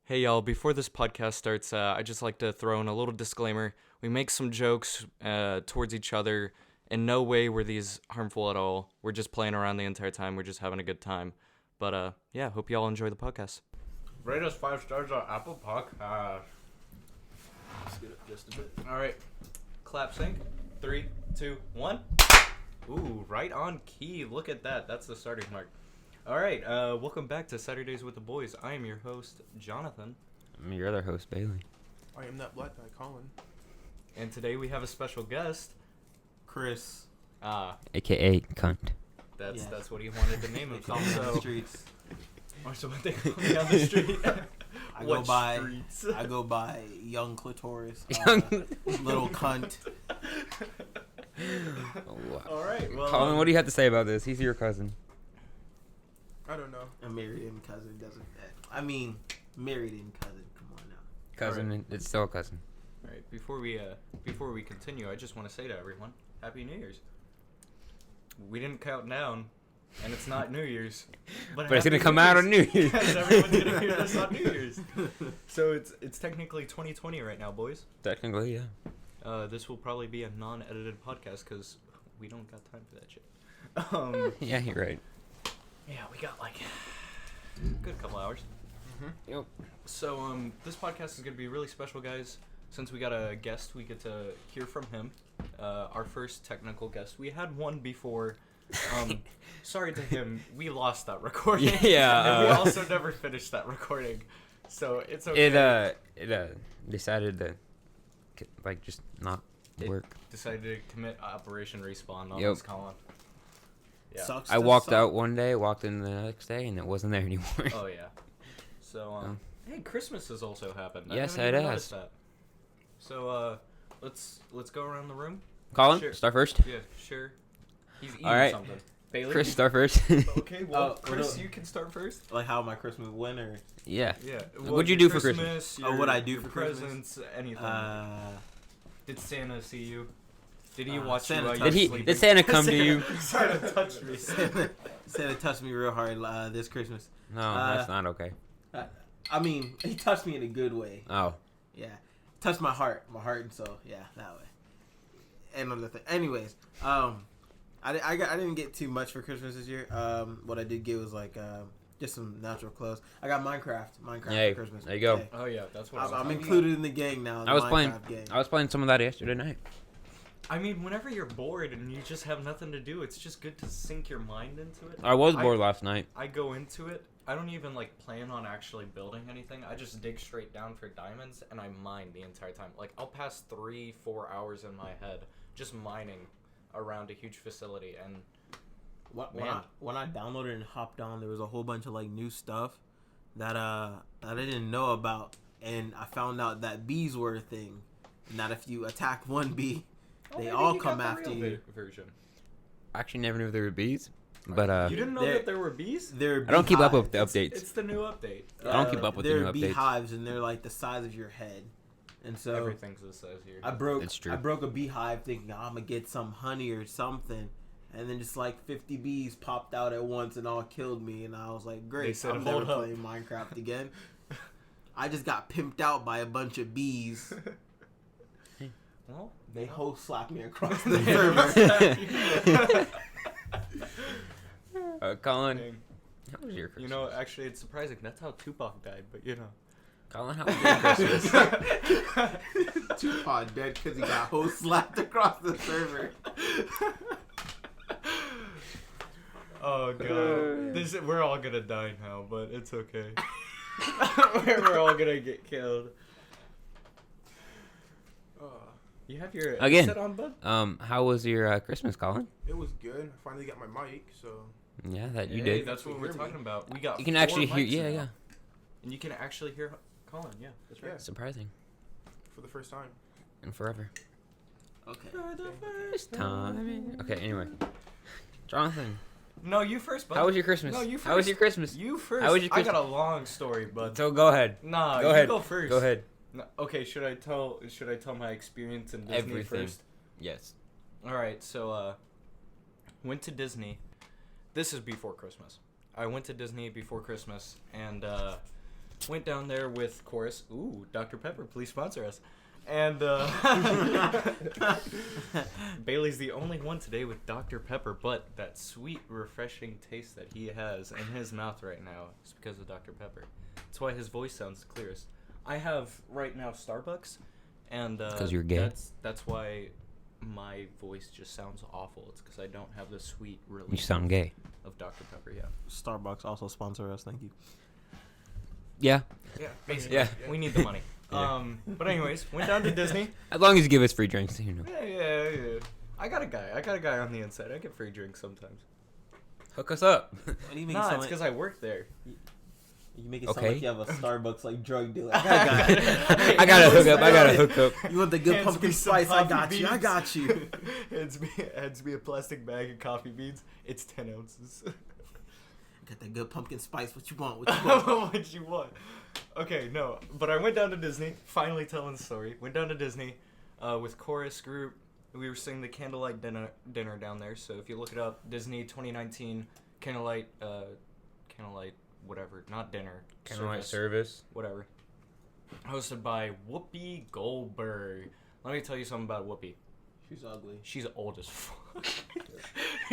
Hey y'all, before this podcast starts, I just like to throw in a little disclaimer. We make some jokes towards each other. In no way were these harmful at all. We're just playing around the entire time. We're just having a good time. But yeah, hope y'all enjoy the podcast. Rate us 5 stars on Apple Podcast. Let's get it just a bit. Alright, clap sync. 3, 2, 1. Ooh, right on key. Look at that. That's the starting mark. Alright, welcome back to Saturdays with the Boys. I am your host, Jonathan. I'm your other host, Bailey. I am that black guy, Colin. And today we have a special guest. Chris. AKA cunt. That's what he wanted to name himself. On the So, streets. or so what they call me on the street. I What go streets? by young clitoris. Young- Little cunt. Alright, well. Colin, what do you have to say about this? He's your cousin. I don't know. A married-in cousin doesn't. Married-in cousin. Come on now. Cousin, Alright. it's still a cousin. Alright, before we continue, I just want to say to everyone, Happy New Year's. We didn't count down, and it's not New Year's. But it's gonna Happy come out on New Year's. Because everyone's gonna hear this on New Year's. So it's technically 2020 right now, boys. Technically, yeah. This will probably be a non-edited podcast because we don't got time for that shit. Yeah, you're right. Yeah, we got like a good couple hours. Yep. So this podcast is gonna be really special, guys. Since we got a guest, we get to hear from him. Our first technical guest. We had one before. Sorry to him, we lost that recording. Yeah, and we also never finished that recording. So it's okay. It decided to just not It work. decided to commit Operation Respawn on Yep. this Colin. Yeah. Sucks I to walked suck. out one day, walked in the next day, and it wasn't there anymore. Oh yeah. So hey, Christmas has also happened. Yes, I haven't it even has. noticed that. So let's go around the room. Colin, Sure. start first. Yeah, sure. He's eating All right. something. Bailey. Chris, start first. Okay, well, Oh, Chris, no. you can start first. Like how my Christmas went, or Yeah. Yeah. What'd you do for Christmas? Your, what I do your for Christmas? presents, anything. uh, Did Santa see you? Did he Uh, watch Santa you while touched you Did were he? sleeping? Did Santa come to you? Santa touched me. Santa touched me real hard this Christmas. No, that's not okay. I mean, he touched me in a good way. Oh. Yeah, touched my heart, and soul. Yeah, that way. And other thing. Anyways, I didn't get too much for Christmas this year. What I did get was just some natural clothes. I got Minecraft Yay, for Christmas. there you go. Yeah. Oh yeah, that's what I'm talking included in the gang now. The I was Minecraft playing some of that yesterday night. I mean, whenever you're bored and you just have nothing to do, it's just good to sink your mind into it. I was bored last night. I go into it. I don't even plan on actually building anything. I just dig straight down for diamonds and I mine the entire time. I'll pass 3-4 hours in my head just mining around a huge facility and When I downloaded and hopped on, there was a whole bunch of new stuff that I didn't know about, and I found out that bees were a thing, and that if you attack one bee, they maybe all you come got the after real you. Version. I actually never knew there were bees, but You didn't know They're- that there were bees? They're I don't keep up with the beehives. updates. It's the new update. I don't keep up with the They're new updates. beehives, and they're the size of your head, and so Everything's the size here. I broke. It's true. I broke a beehive thinking I'm gonna get some honey or something, and then just 50 bees popped out at once and all killed me, and I was like, They great, said, I'm never "Hold up." playing Minecraft again. I just got pimped out by a bunch of bees. Well, They host slapped me across the server. Colin, Dang. how was your Christmas? You know, actually, it's surprising. That's how Tupac died, but you know. Colin, how was your Christmas? Tupac dead because he got host slapped across the server. Oh god, we're all gonna die now, but it's okay. we're all gonna get killed. You have your Again. headset on, bud? How was your Christmas, Colin? It was good. I finally got my mic, so Yeah, that you Hey, did. that's what we're talking about. We got. You can 4 actually hear. mics Yeah, now. yeah. And you can actually hear Colin. Yeah, that's right. Yeah. Surprising. for the first time. And forever. Okay. For the First time. Okay. Anyway, Jonathan, No, you first, bud. how was your Christmas? No, you first. How was your Christmas? You first. How was your I got Christmas? a long story, bud. So go ahead. Nah, Go you ahead. go first. Go ahead. No, okay, should I tell my experience in Disney Everything. first? Yes. All right, so went to Disney. This is before Christmas. I went to Disney before Christmas, and Went down there with Chorus. Ooh, Dr. Pepper, please sponsor us. And Bailey's the only one today with Dr. Pepper, but that sweet, refreshing taste that he has in his mouth right now is because of Dr. Pepper. That's why his voice sounds clearest. I have right now Starbucks, and because you're gay. That's why my voice just sounds awful. It's because I don't have the sweet relief. You sound gay. Of Dr. Pepper, yeah. Starbucks also sponsor us. Thank you. Yeah. Yeah, basically. Yeah. We need the money. Yeah. But anyways, went down to Disney. As long as you give us free drinks, you know. Yeah. I got a guy on the inside. I get free drinks sometimes. Hook us up. What do you make Nah, it it's sound because like? I work there. You make it sound Okay. like you have a Starbucks like drug dealer. I gotta hook up. You want the good Hands pumpkin me some spice? I coffee got you. beans. hands me a plastic bag of coffee beans. It's 10 ounces. Got that good pumpkin spice. What you want? What you want? What you want? Okay, no. But I went down to Disney. Finally telling the story. Went down to Disney with Chorus Group. We were singing the candlelight dinner down there. So if you look it up, Disney 2019 candlelight whatever, not dinner. Service. Whatever. Hosted by Whoopi Goldberg. Let me tell you something about Whoopi. She's ugly. She's old as fuck.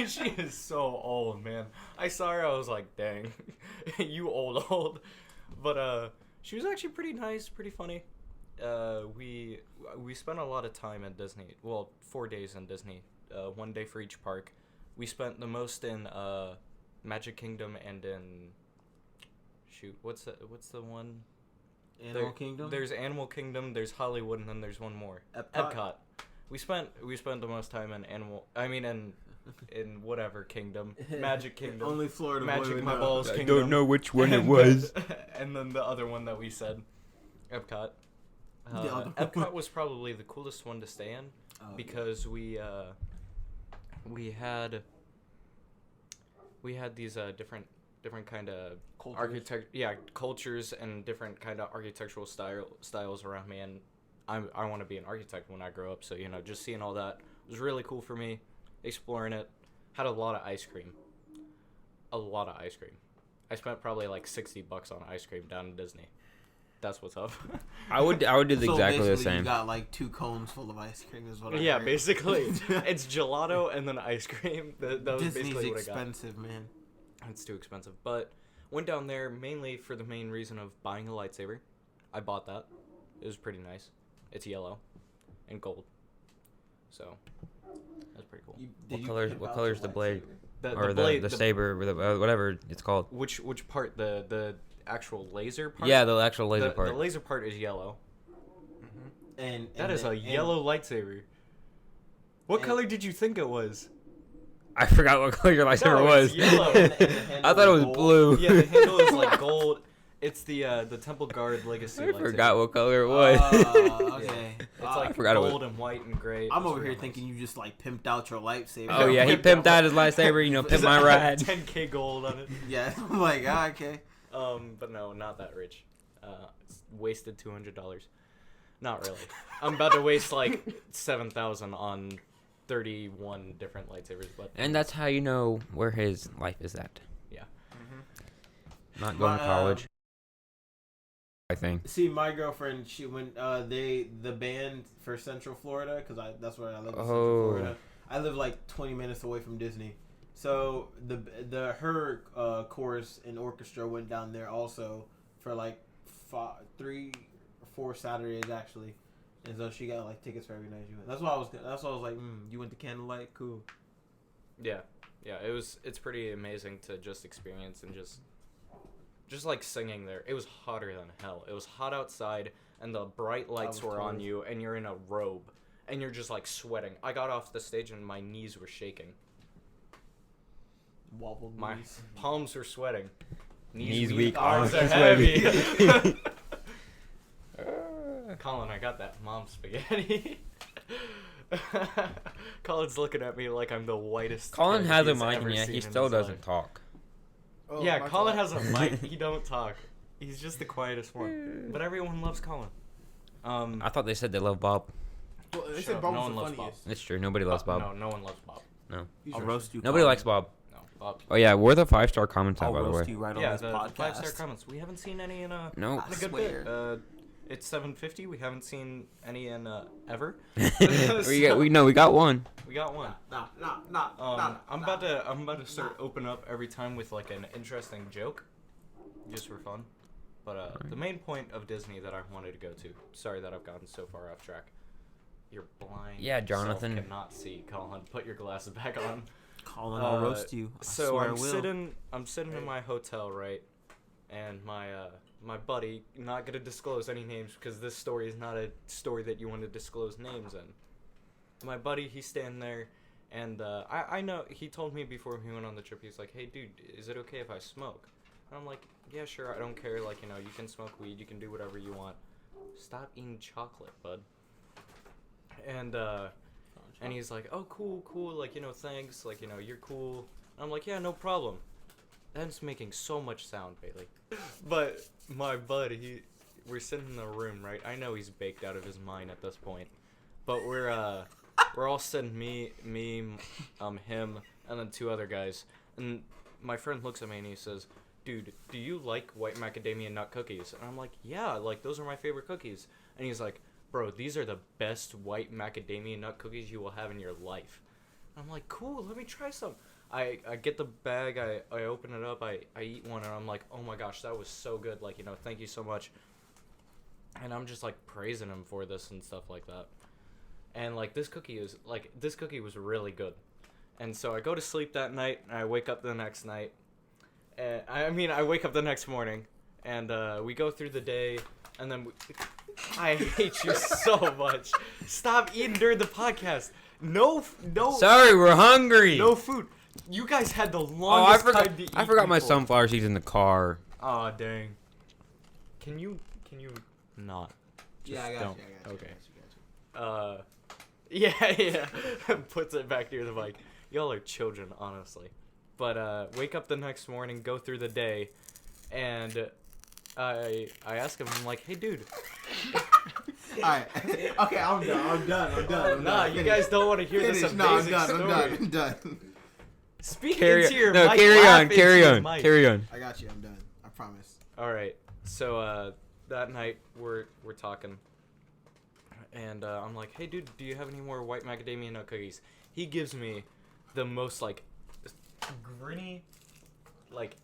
She is so old, man. I saw her, I was like, dang, you old. But she was actually pretty nice, pretty funny. We spent a lot of time at Disney. Well, 4 days in Disney. 1 day for each park. We spent the most in Magic Kingdom and in what's the one? Animal Kingdom. There's Animal Kingdom, there's Hollywood, and then there's one more. Epcot. We spent the most time in in whatever kingdom. Magic Kingdom. Only Florida. Magic boy My would Balls I Kingdom. don't know which one it And was. then- and then the other one that we said, Epcot. The other one. Epcot was probably the coolest one to stay in Oh, because we had these different kind of cultures and different kind of architectural styles around me, and I want to be an architect when I grow up, so just seeing all that was really cool for me. Exploring it, had a lot of ice cream. I spent probably like $60 on ice cream down in Disney. That's what's up. I would do exactly the basically same. You got like 2 cones full of ice cream, is what I Yeah, heard. basically, it's gelato and then ice cream. That was Disney's basically what I got. expensive, man. It's too expensive. But went down there mainly for the main reason of buying a lightsaber. I bought that. It was pretty nice. It's yellow and gold. So that's pretty cool. What color's the blade? Or the blade, the saber, or the, whatever it's called. Which part? The actual laser part? Yeah, the actual laser part. The laser part is yellow. And That is a yellow lightsaber. What and- color did you think it was? I forgot what color your lightsaber No, was. it's yellow. I thought it was blue. Yeah, the handle is like gold. It's the Temple Guard Legacy I lightsaber. forgot what color it was. Okay. It's like I forgot it was- gold and white and gray. I'm It's over real here nice. thinking you just like pimped out your lightsaber. Oh yeah, he pimped out his lightsaber. Pimped my ride. 10K gold on it. Yeah, I'm like, okay. But no, not that rich. It's wasted $200. Not really. I'm about to waste like 7,000 on 31 different lightsabers, but And that's how you know where his life is at. yeah. Not going to college. I think. See, my girlfriend, she went. The band for Central Florida, because that's where I live. In Central Florida. I live like 20 minutes away from Disney. So her chorus and orchestra went down there also for like 3 or 4 Saturdays actually, and so she got like tickets for every night she went. That's why I was like, you went to Candlelight, cool. Yeah. It's pretty amazing to just experience and just like singing there. It was hotter than hell. It was hot outside and the bright lights were on you and you're in a robe and you're just like sweating. I got off the stage and my knees were shaking. Wobbled My knees. palms were sweating. Knees weak, arms arms are sweaty. heavy. Colin, I got that mom spaghetti. Colin's looking at me like I'm the whitest. Colin kid has a he's mic, ever and yet seen he in still his doesn't life. talk. Oh, Yeah, my Colin fault. has a mic. He don't talk. He's just the quietest one. But everyone loves Colin. I thought they said they love Bob. Well, Shut up, Bob no was one the loves funniest. It's true. Nobody loves Bob. No one loves Bob. He's I'll racist. roast you. Nobody Colin. likes Bob. No, up. Oh yeah, where are the 5-star comments at, I'll by the way? roast you right Yeah, on this the podcast. 5-star comments. We haven't seen any in a, No. I in a good swear. bit. It's 7:50. We haven't seen any in ever. we got one. We got one. Nah. I'm about to start open up every time with like an interesting joke, just for fun. But the main point of Disney that I wanted to go to. Sorry that I've gotten so far off track. You're blind. Yeah, Jonathan. Self cannot see. Colin, put your glasses back on. Colin, I'll roast you. I So swear I I'm will. sitting in my hotel, right? And my buddy, not gonna disclose any names because this story is not a story that you want to disclose names in. My buddy, he's standing there, and I know he told me before we went on the trip. He's like, "Hey, dude, is it okay if I smoke?" And I'm like, "Yeah, sure. I don't care. Like, you know, you can smoke weed. You can do whatever you want. Stop eating chocolate, bud." And he's like, "Oh, cool. Like, you know, thanks. Like, you know, you're cool." I'm like, "Yeah, no problem." That's making so much sound, Bailey. But my buddy, we're sitting in the room, right? I know he's baked out of his mind at this point, but we're all sitting, me, him, and then 2 other guys. And my friend looks at me and he says, "Dude, do you like white macadamia nut cookies?" And I'm like, "Yeah, like those are my favorite cookies." And he's like, "Bro, these are the best white macadamia nut cookies you will have in your life." And I'm like, "Cool, let me try some." I get the bag, I open it up, I eat one, and I'm like, "Oh my gosh, that was so good, like, you know, thank you so much." And I'm just like praising him for this and stuff like that. And like this cookie was really good. And so I go to sleep that night, and I wake up the next night. And I wake up the next morning, and we go through the day, and then I hate you so much. Stop eating during the podcast. No. Sorry, we're hungry. No food. You guys had the longest time to eat. I forgot my before. sunflower seeds in the car. Aw, dang. Can you not? Just Yeah, I got don't. you. Okay. Yeah. Puts it back near the mic. Y'all are children, honestly. But wake up the next morning, go through the day, and I ask him, I'm like, "Hey, dude." Alright. Okay, I'm done. Nah, you guys don't want to hear this amazing story. I'm done. Speak into your mic. Carry laugh on. I got you. I'm done. I promise. All right. So that night we're talking, and I'm like, "Hey, dude, do you have any more white macadamia nut cookies?" He gives me the most like grinny, like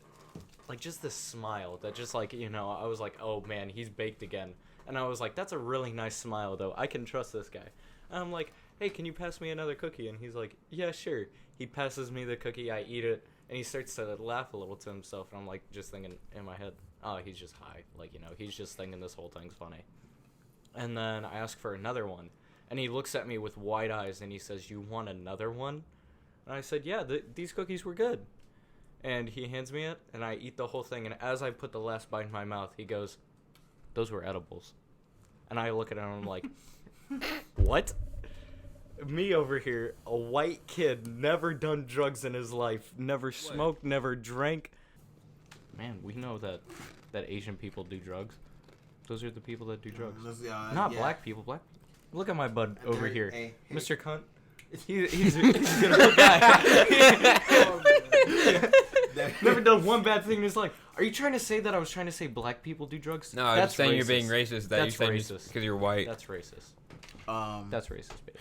just this smile that just like, you know, I was like, "Oh man, he's baked again." And I was like, "That's a really nice smile though. I can trust this guy." And I'm like, "Hey, can you pass me another cookie?" And he's like, "Yeah, sure." He passes me the cookie, I eat it, and he starts to laugh a little to himself, and I'm like just thinking in my head, "Oh, he's just high." Like, you know, he's just thinking this whole thing's funny. And then I ask for another one, and he looks at me with wide eyes and he says, "You want another one?" And I said, "Yeah, these cookies were good." And he hands me it, and I eat the whole thing, and as I put the last bite in my mouth, he goes, "Those were edibles." And I look at him and I'm like, "What?" Me over here, a white kid, never done drugs in his life, never smoked, never drank. Man, we know that Asian people do drugs. Those are the people that do drugs. Not black people. Look at my bud over here. Hey. Mr. Cunt. He's a good guy. Never done one bad thing in his life. Are you trying to say that I was trying to say black people do drugs? No, I'm just saying you're being racist. That's racist. Because you're white. That's racist. That's racist, baby.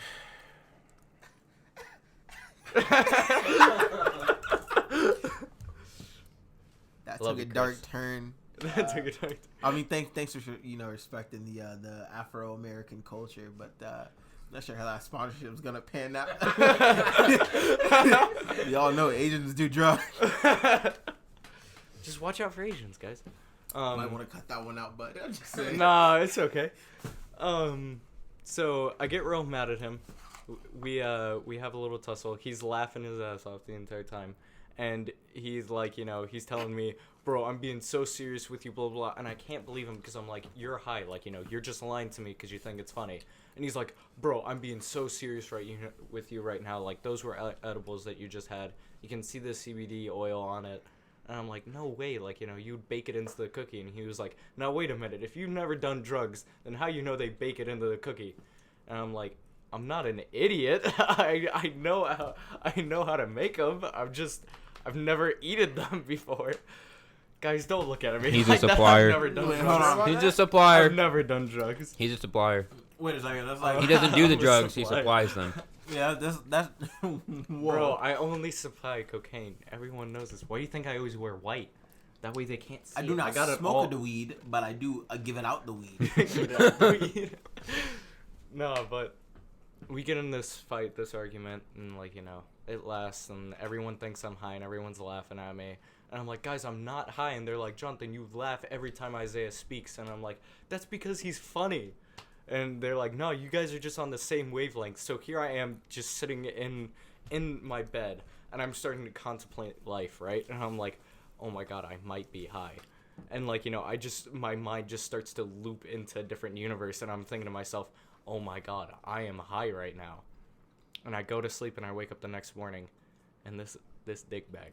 That Love took a you, dark Chris. turn. That took a dark. I mean, thanks for respecting the Afro American culture, but not sure how that sponsorship is gonna pan out. We all know Asians do drugs. Just watch out for Asians, guys. Might want to cut that one out, but I'm just saying. Nah, it's okay. So I get real mad at him. We have a little tussle. He's laughing his ass off the entire time, and he's like, you know, he's telling me, "Bro, I'm being so serious with you, blah blah," and I can't believe him because I'm like, "You're high, like, you know, you're just lying to me because you think it's funny." And he's like, "Bro, I'm being so serious with you right now. Like, those were edibles that you just had. You can see the CBD oil on it." And I'm like, "No way, like, you know, you'd bake it into the cookie." And he was like, "Now wait a minute, if you've never done drugs, then how you know they bake it into the cookie?" And I'm like, "I'm not an idiot. I know how to make them. I've never eaten them before. Guys, don't look at me. He's a like that. supplier. I've never done Wait, drugs. hold on. He's a supplier. I've never done drugs. He's a supplier. Wait a second. That's like He doesn't do the I'm a drugs. He supplier. supplies them. yeah. That's whoa. Bro, I only supply cocaine. Everyone knows this. Why do you think I always wear white? That way they can't see I do it. not I got it smoke all... the weed, but I do give it out the weed. No, but we get in this fight, this argument, and like, you know, it lasts, and everyone thinks I'm high, and everyone's laughing at me. And I'm like, guys, I'm not high. And they're like, Jonathan, you laugh every time Isaiah speaks. And I'm like, that's because he's funny. And they're like, no, you guys are just on the same wavelength. So here I am just sitting in my bed, and I'm starting to contemplate life, right? And I'm like, oh my god, I might be high. And like, you know, my mind just starts to loop into a different universe, and I'm thinking to myself, oh my god, I am high right now. And I go to sleep, and I wake up the next morning, and this dickbag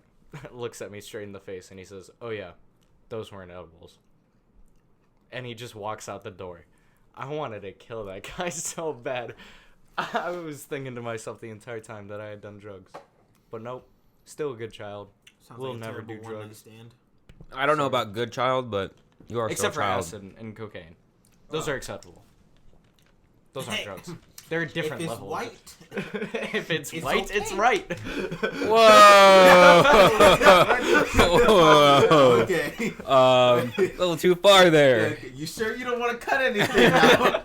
looks at me straight in the face, and he says, oh yeah, those weren't edibles. And he just walks out the door. I wanted to kill that guy so bad. I was thinking to myself the entire time that I had done drugs. But nope, still a good child. Sounds We'll like a never do terrible one-night drugs. stand. I don't know about good child, but you are Except for still a child. acid and cocaine. Those Oh. are acceptable. Those aren't drugs. They're a If different it's level. white, If it's It's white, okay. it's right. Whoa! okay. A little too far there. Okay, you sure you don't want to cut anything out?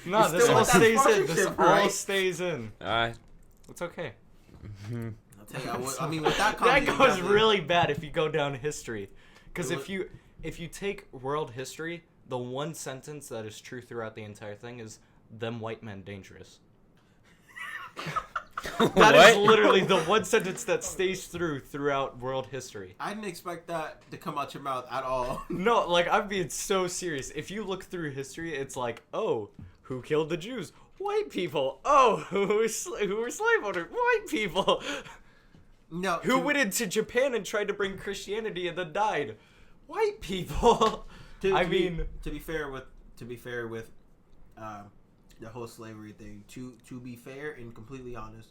No, You this still all want that stays in. This sponsorship, all right? stays in. It's okay. I'll tell you, I mean, with that That comedy, you goes definitely- really bad if you go down history. Because It if you take world history, the one sentence that is true throughout the entire thing is, them white men dangerous. That is literally the one sentence that stays throughout world history. I didn't expect that to come out your mouth at all. No, like, I'm being so serious. If you look through history, it's like, oh, who killed the Jews? White people. Oh, who were slave owners? White people. No, Who went into Japan and tried to bring Christianity and then died? White people. I mean, to be fair with the whole slavery thing. To be fair and completely honest,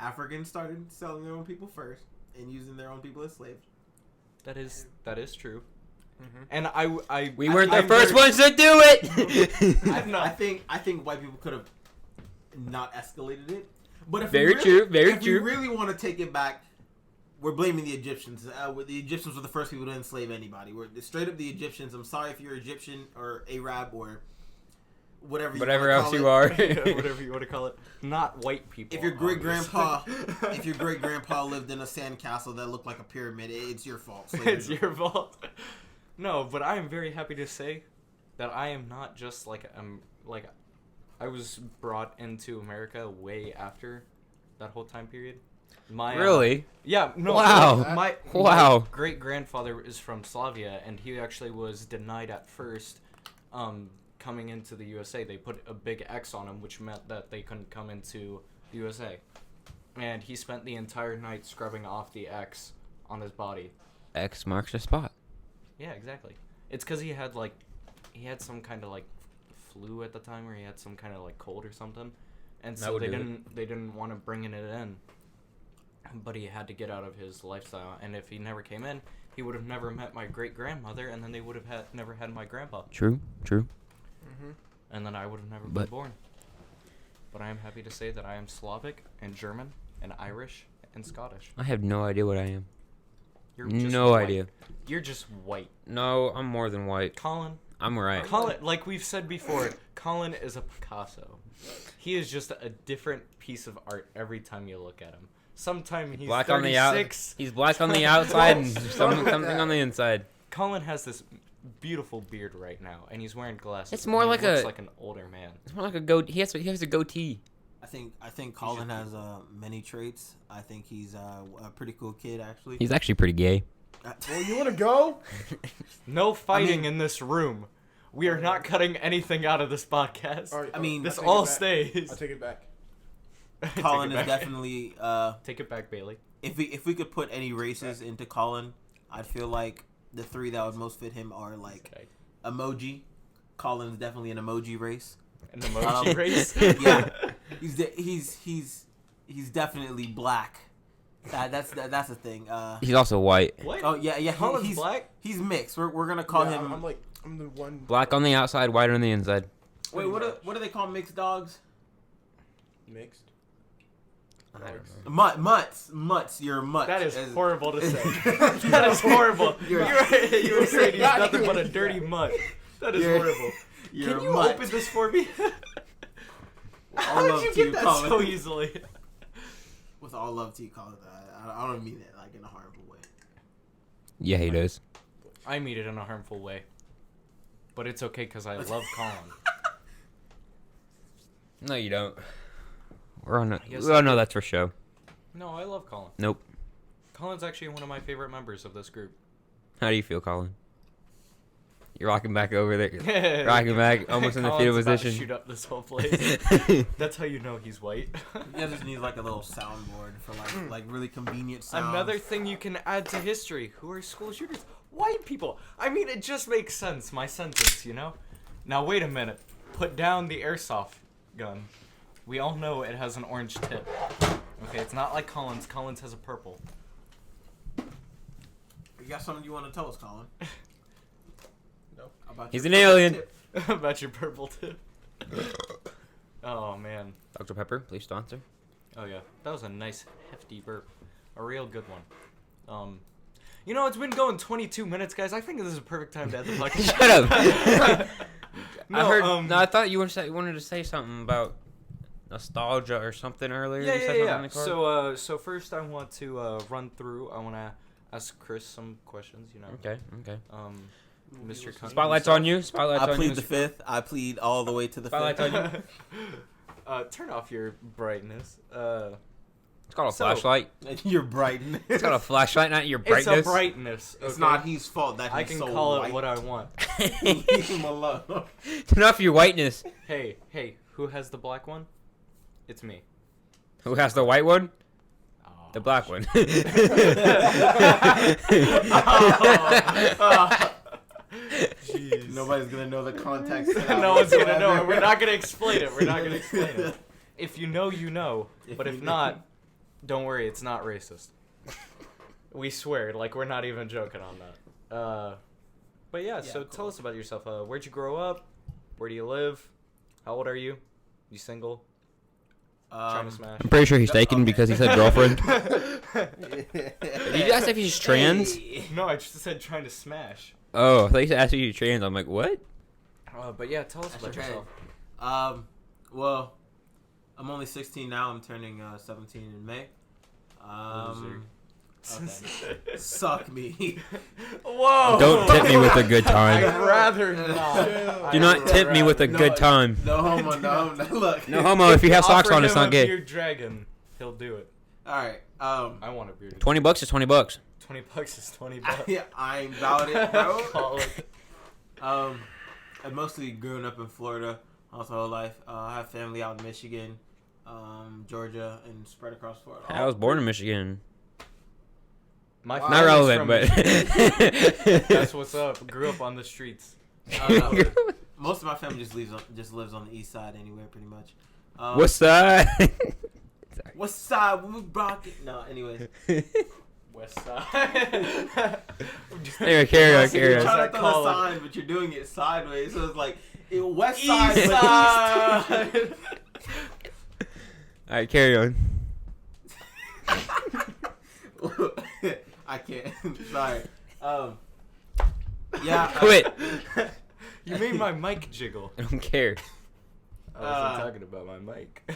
Africans started selling their own people first and using their own people as slaves. that is true. Mhm. And We weren't the I'm first very- ones to do it. I'm not. I think white people could have not escalated it. But if Very we true, really, very if true. we really want to take it back, we're blaming the Egyptians. The Egyptians were the first people to enslave anybody. We're straight up the Egyptians. I'm sorry if you're Egyptian or Arab or whatever Whatever wanna else call you it. are. Whatever you want to call it. Not white people. If your great grandpa, obviously. if your great grandpa lived in a sandcastle that looked like a pyramid, it's your fault. It's your fault. No, but I am very happy to say that I am not just like I was brought into America way after that whole time period. My Really? yeah, no. Wow. My Wow. great grandfather is from Slavia, and he actually was denied at first coming into the USA. They put a big X on him, which meant that they couldn't come into the USA. And he spent the entire night scrubbing off the X on his body. X marks the spot. Yeah, exactly. It's because he had some kind of like flu at the time, or he had some kind of like cold or something, and That so would they do it. didn't want to bring it in, but he had to get out of his lifestyle. And if he never came in, he would have never met my great grandmother, and then they would have never had my grandpa, True. Mhm. and then I would have never been But- born. But I am happy to say that I am Slavic and German and Irish and Scottish. I have no idea what I am. You're just No white. idea. You're just white, No, I'm more than white. Colin. I'm right. Colin, like we've said before, Colin is a Picasso. He is just a different piece of art every time you look at him. Sometimes he's Black on the out. 36. He's black on the outside and something on the inside. Colin has this beautiful beard right now, and he's wearing glasses. It's more and like he looks a- like an older man. It's more like a goat. He has a goatee. I think Colin has many traits. I think he's a pretty cool kid actually. He's actually pretty gay. Well, you want to go? No fighting mean- in this room. We are not cutting anything out of this podcast. All right, I mean, This I'll take all it back. stays. I'll take it back. Colin Take it is back. definitely Take it back, Bailey. if we could put any races into Colin, I'd feel like the three that would most fit him are like Okay. emoji. Colin is definitely an emoji race. An emoji race. Yeah, he's definitely black. That's the thing. He's also white. What? Oh yeah. Colin's He's black? He's mixed. We're gonna call Yeah, him. I'm the one. Black on the outside, white on the inside. Wait, what do they call mixed dogs? Mixed. I don't know. Mutts. You're a mutt. That is As- horrible to say. That is horrible. You were saying he's Not nothing even but a dirty mutt. That is You're- horrible. You're Can a you mutt. open this for me? All How love did to you you, get that Colin. so easily? With all love to you, Colin. I don't mean it like in a harmful way. Yeah, he does. I mean it in a harmful way. But it's okay because I love Colin. No, you don't. We're on. Yes, We all know that's for show. No, I love Colin. Nope. Colin's actually one of my favorite members of this group. How do you feel, Colin? You're rocking back over there. Rocking back, almost in the fetal Colin's about to position. shoot up this whole place. That's how you know he's white. You guys just need like a little soundboard for like really convenient sounds. Another thing you can add to history. Who are school shooters? White people. I mean, it just makes sense, my sentence, you know? Now, wait a minute. Put down the airsoft gun. We all know it has an orange tip. Okay, it's not like Colin's. Colin's has a purple. You got something you want to tell us, Colin? No. About He's your an alien. tip? About your purple tip. Oh, man. Dr. Pepper, please sponsor. Oh, yeah. That was a nice, hefty burp. A real good one. You know, it's been going 22 minutes, guys. I think this is a perfect time to end the podcast. Shut up. No, I heard. No, I thought you wanted to say something about nostalgia or something earlier. You said something on the card? So first I want to run through. I want to ask Chris some questions. You know. Okay. Mr. Cunt Spotlight's himself. on you. Spotlight's I on plead you. the fifth. I plead all the way to the Spotlight's fifth. on you. Turn off your brightness. It's called a So- flashlight. You're brighten. It's called a flashlight, not your It's brightness. a brightness. It's okay? not his fault that I he's can so call white. it what I want. Leave him alone. Turn off your whiteness. Hey, who has the black one? It's me. Who has the white one? Oh, The black one. Jeez. Nobody's gonna know the context. No one's gonna know it. We're not gonna explain it. We're not gonna explain it. If you know, you know. But if not, don't worry. It's not racist. We swear. Like, we're not even joking on that. But yeah, so cool. tell us about yourself. Where'd you grow up? Where do you live? How old are you? You single? Trying to smash? I'm pretty sure he's taken Okay. because he said girlfriend. Did you ask if he's trans? No, I just said trying to smash. Oh, I thought you asked if you're trans. I'm like, what? But yeah, tell us about Okay. yourself. Well, I'm only 16 now. I'm turning 17 in May. Okay. Suck me. Whoa! Don't tip me with a good I'd time. rather not. Do not tip me with a good time. No homo, no homo. Look. No homo. If you have socks Offer on, it's him not a gay. beard dragon. He'll do it. All right. I want a bearded. $20 is $20. $20 is $20. I'm about it, bro. Call it. I've mostly grown up in Florida my whole life. I have family out in Michigan, Georgia, and spread across Florida. I was born in Michigan. My Not family's relevant, from but. Michigan. That's what's up. Grew up on the streets. Most of my family just lives on the east side anywhere, pretty much. What's that? What's side? We rock it. No, anyways. West side. Anyway, carry on, You're carry on. trying to throw Call a it. sign, but you're doing it sideways. So it's like west East side, but side. Alright, carry on. I can't. Sorry. Yeah. Quit. You made my mic jiggle. I don't care. I wasn't talking about my mic.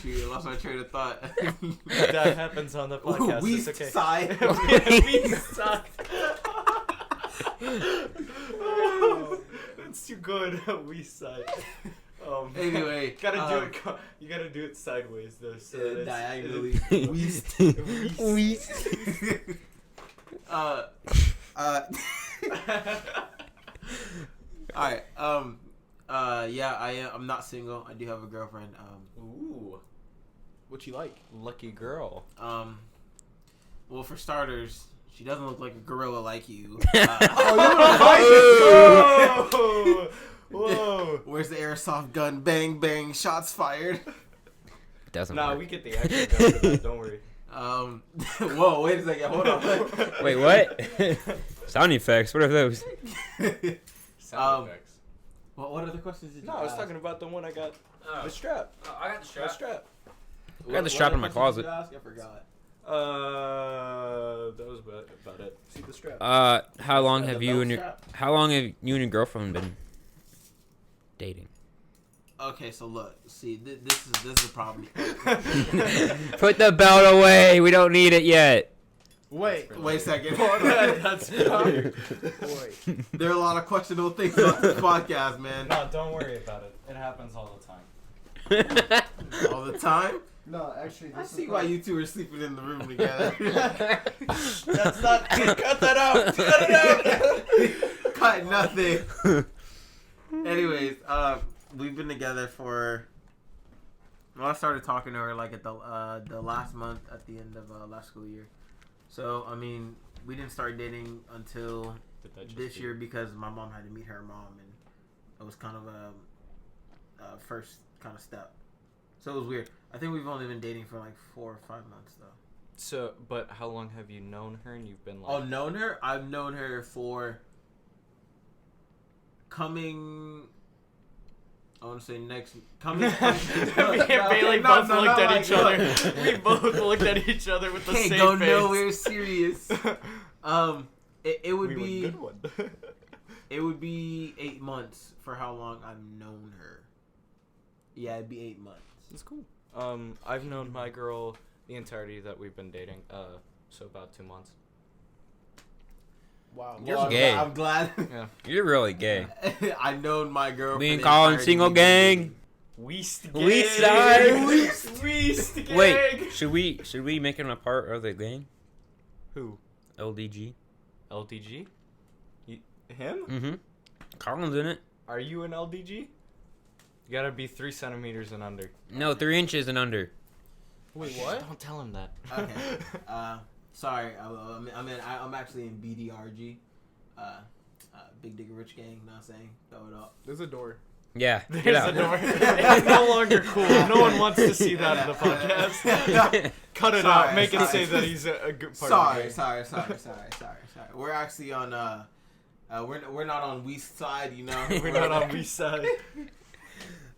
Shoot, I lost my train of thought. That happens on the podcast. West It's okay. side. We suck. That's too good. We suck. Anyway, gotta do it. You gotta do it sideways though. So that it's- diagonally. West. West. Alright. Yeah, I'm not single. I do have a girlfriend. Ooh, What you like? lucky girl. Well, for starters, she doesn't look like a gorilla like you. Whoa! Whoa! Where's the airsoft gun? Bang, bang, shots fired. doesn't Nah, work. we get the action down for that. Don't worry. Whoa, wait a second. Hold on. Wait, what? Sound effects. What are those? Sound effects. What other questions did you No, I was ask? talking about the one I got. The strap. I got the The strap. I got the strap in my closet. Did you ask? I forgot. That was about it. See the strap. How long The have belt you and strap? your girlfriend been dating? Okay, so look, see, this is the problem. Put the belt away. We don't need it yet. Wait. Wait a second. That's weird. Wait. There are a lot of questionable things about this podcast, man. No, don't worry about it. It happens all the time. All the time. No, actually, I this see is why you two are sleeping in the room together. That's not. Cut that out. Cut it out. Cut nothing. Anyways, we've been together for. Well, I started talking to her like at the last month at the end of last school year. So I mean, we didn't start dating until this year because my mom had to meet her mom, and it was kind of a first kind of step. So it was weird. I think we've only been dating for like 4 or 5 months though. So, but how long have you known her? And you've been like. Oh, known her? I've known her for coming. I want to say next coming. Me and Bailey both looked at each other. We both looked at each other with the Can't same go face. nowhere serious. It would We were be good one. it would be 8 months for how long I've known her. Yeah, it'd be 8 months. It's cool. I've known my girl the entirety that we've been dating. So about 2 months. Wow. You're Well, gay. I'm glad. Yeah. You're really gay. I known my girl. Being for the called entirety single we've been gang. dating. Whest Whest gang. side. Whest gang. Wait, should we make him a part of the gang? Who? LDG. LDG? Him? Mm-hmm. Colin's in it. Are you an LDG? You gotta be 3 centimeters and under. No, 3 inches and under. Wait, what? Don't tell him that. Okay. Sorry. I'm actually in BDRG. Big Digger Rich Gang. Not saying. Throw it up. There's a door. Yeah. There's Get the out. door. It's no longer cool. No one wants to see that in the podcast. Cut it out. Make it sorry. say that he's a good part Sorry. of Sorry. We're actually on. We're not on West side. You know. the game. We're not on West side.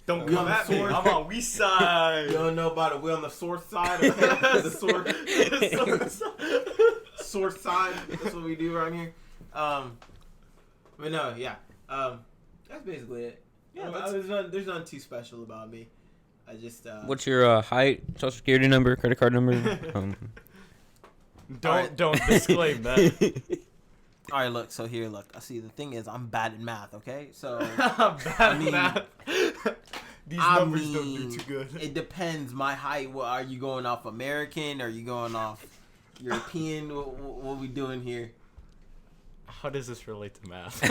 Don't We come on the at me. sword. I'm on West side. You don't know about it. We're on the source side. Okay? The source side. That's what we do around here. But no, yeah. That's basically it. Yeah, there's nothing too special about me. I just. What's your height, social security number, credit card number? Don't disclaim that. All right, look. So here, look. I see. The thing is, I'm bad at math. Okay, so I'm bad at mean- math. These I numbers don't do mean, too good. It depends. My height. What are you going off? American? Are you going off European? What we doing here? How does this relate to math?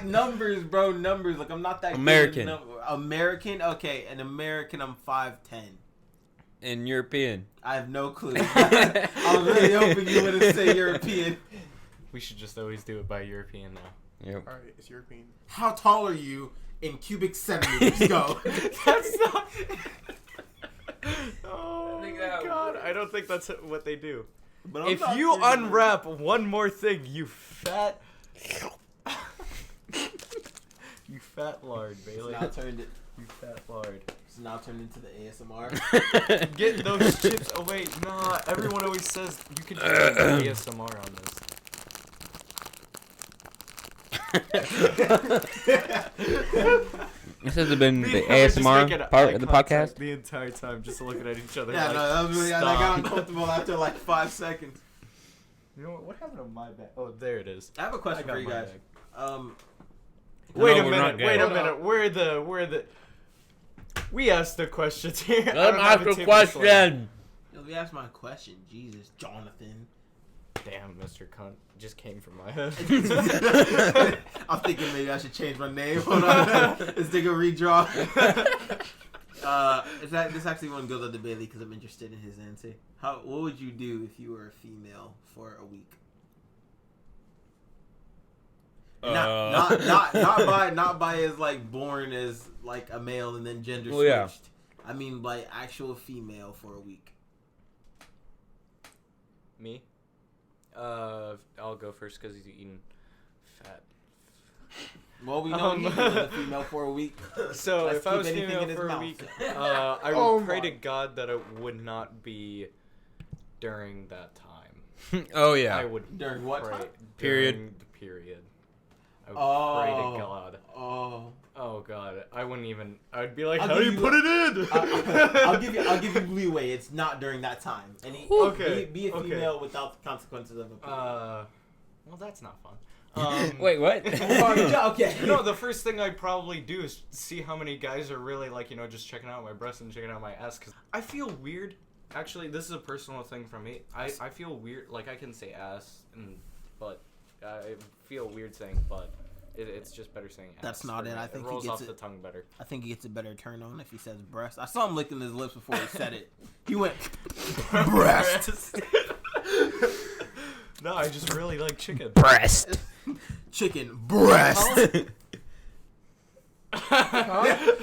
Numbers, bro. Numbers. Like I'm not that American. Good American. Okay, an American. I'm 5'10". And European. I have no clue. I was really hoping you would have said European. We should just always do it by European now. Yep. All right, it's European. How tall are you in cubic centimeters? Go. That's not. Oh I think my that god! works. I don't think that's what they do. But I'm If not you pretty good. unwrap one more thing, you fat. You fat lard, Bailey. It's now turned it. You fat lard. It's now turned into the ASMR. Get those chips away. Nah, everyone always says you can do ASMR on this. This has been the Me and him are just making ASMR eye part of the contact podcast. The entire time, just looking at each other. Yeah, like, no, that was really. I got stop. uncomfortable after like 5 seconds. You know what? What happened to my bag? Oh, there it is. I have a question I got for you my guys. bag. No, Wait a we're minute. not gay. Wait a Hold minute. on. Where the? We asked the questions here. I Let don't him have ask it a too question. Let me ask my question. Jesus, Jonathan. Damn, Mr. Cunt just came from my head. I'm thinking maybe I should change my name. Hold on. Let's take a redraw. This actually one goes up to Bailey because I'm interested in his answer. What would you do if you were a female for a week? Not by as like born as like a male and then gender Well, switched. yeah. I mean, like actual female for a week. Me? I'll go first because he's eating fat. Well, we know he's a female for a week. So Let's if I keep was anything female in his for a mouth. week, I would Oh pray my. to God that it would not be during that time. Oh I yeah. would During what pray time? Period. During the period. I would pray to God. Oh. Oh God, I wouldn't even. I'd be like, I'll how do give you you put it in? I'll give you leeway. It's not during that time. And Okay, be a okay. female without the consequences of a period. Well, that's not fun. Wait, what? Okay. No, the first thing I'd probably do is see how many guys are really just checking out my breasts and checking out my ass. Cause I feel weird. Actually, this is a personal thing for me. I feel weird. Like I can say ass and butt. I feel weird saying butt. It's just better saying ass. That's not for it. me. I think it rolls he gets off it. the tongue better. I think he gets a better turn on if he says breast. I saw him licking his lips before he said it. He went breast. No, I just really like chicken. Breast. Chicken breast.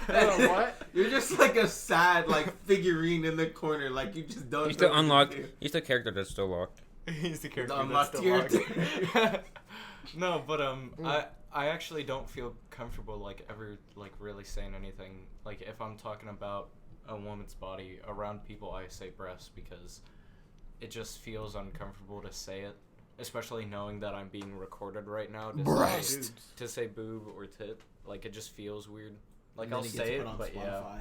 What? You're just like a sad figurine in the corner, like you just don't. You still know unlock. what to do. You still character that's still locked. He's the character The that's unlocked still character. locked. No, but I actually don't feel comfortable ever really saying anything. Like if I'm talking about a woman's body around people, I say breast because it just feels uncomfortable to say it, especially knowing that I'm being recorded right now. Breast. To say boob or tit, like it just feels weird. Like And then I'll it gets say put it, on but yeah. Spotify.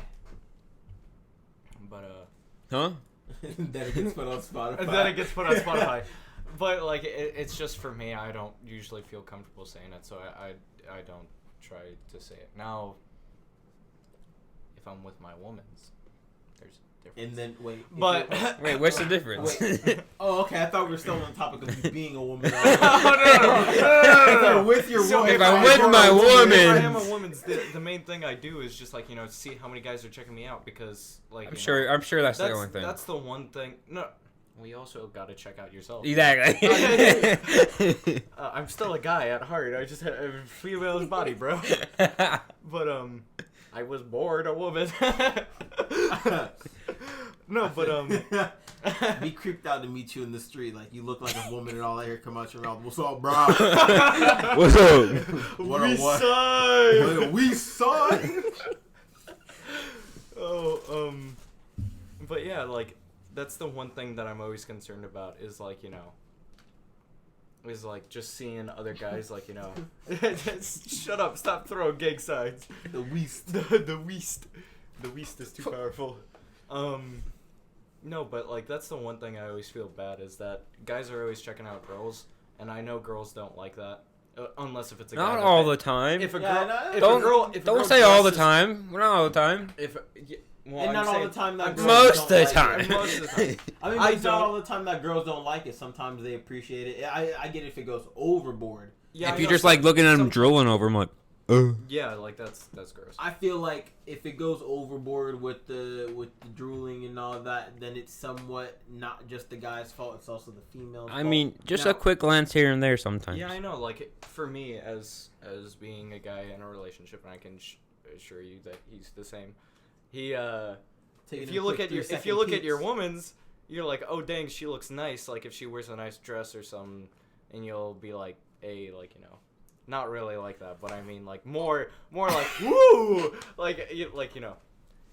But Huh? Then it gets put on Spotify. and then it gets put on Spotify. But it's just for me. I don't usually feel comfortable saying it, so I don't try to say it. Now, if I'm with my woman's, there's a difference. And then wait. But Wait, what's the difference? Oh, okay. I thought we were still on the topic of you being a woman. no. If you're with your So woman. if I'm with my woman. If I am a woman's, the main thing I do is just see how many guys are checking me out because I'm sure that's the that's only thing. that's the one thing. No, we also got to check out yourself. Exactly. I'm still a guy at heart. I just had a female's body, bro. But I was born a woman. No, but Be creeped out to meet you in the street. Like you look like a woman and all that hair come out your mouth. What's up, bro? What's up? What we a what? sign. We son. Oh, but yeah, that's the one thing that I'm always concerned about is just seeing other guys shut up, stop throwing gang signs. The Whest. The Whest is too powerful. No, but that's the one thing I always feel bad is that guys are always checking out girls, and I know girls don't like that, unless if it's a guy. Not all the time. If a Yeah, girl, no, if don't a girl, if a don't girl say all the dresses- time. Not all the time. Well, And I'm not all saying- the time that I'm girls Most don't of the like time. it. Most of the time. I mean, I it's not don't- all the time that girls don't like it. Sometimes they appreciate it. I get it if it goes overboard. Yeah, If I you're know just looking at him some- drooling over him, like, Yeah, that's gross. I feel like if it goes overboard with the drooling and all that, then it's somewhat not just the guy's fault. It's also the female's I fault. mean, just Now- a quick glance here and there sometimes. Yeah, I know. For me, as being a guy in a relationship, and I can assure you that he's the same. He Taking if a you look quick at your 3-second your peeks. woman's, you're like, oh dang, she looks nice. Like if she wears a nice dress or something, and you'll be like, not really like that, but I mean more like woo,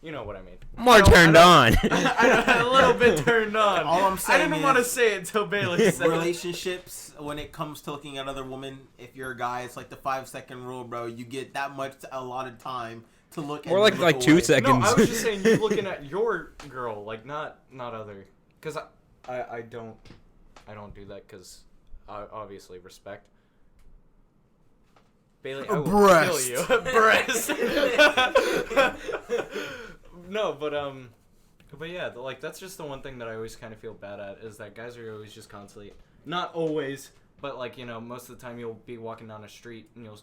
you know what I mean. More turned on. I a little bit turned on. All I'm saying I didn't want to is- say it until Bailey said it. Relationships, when it comes to looking at other women, if you're a guy, it's like the 5-second rule, bro. You get that much allotted time to look. More and like look 2 away. seconds. No, I was just saying you looking at your girl, not other, because I don't do that because obviously respect. Bailey, I will Breast. kill you. Breast. No, but yeah, that's just the one thing that I always kind of feel bad at is that guys are always just constantly, not always, but most of the time you'll be walking down a street and you'll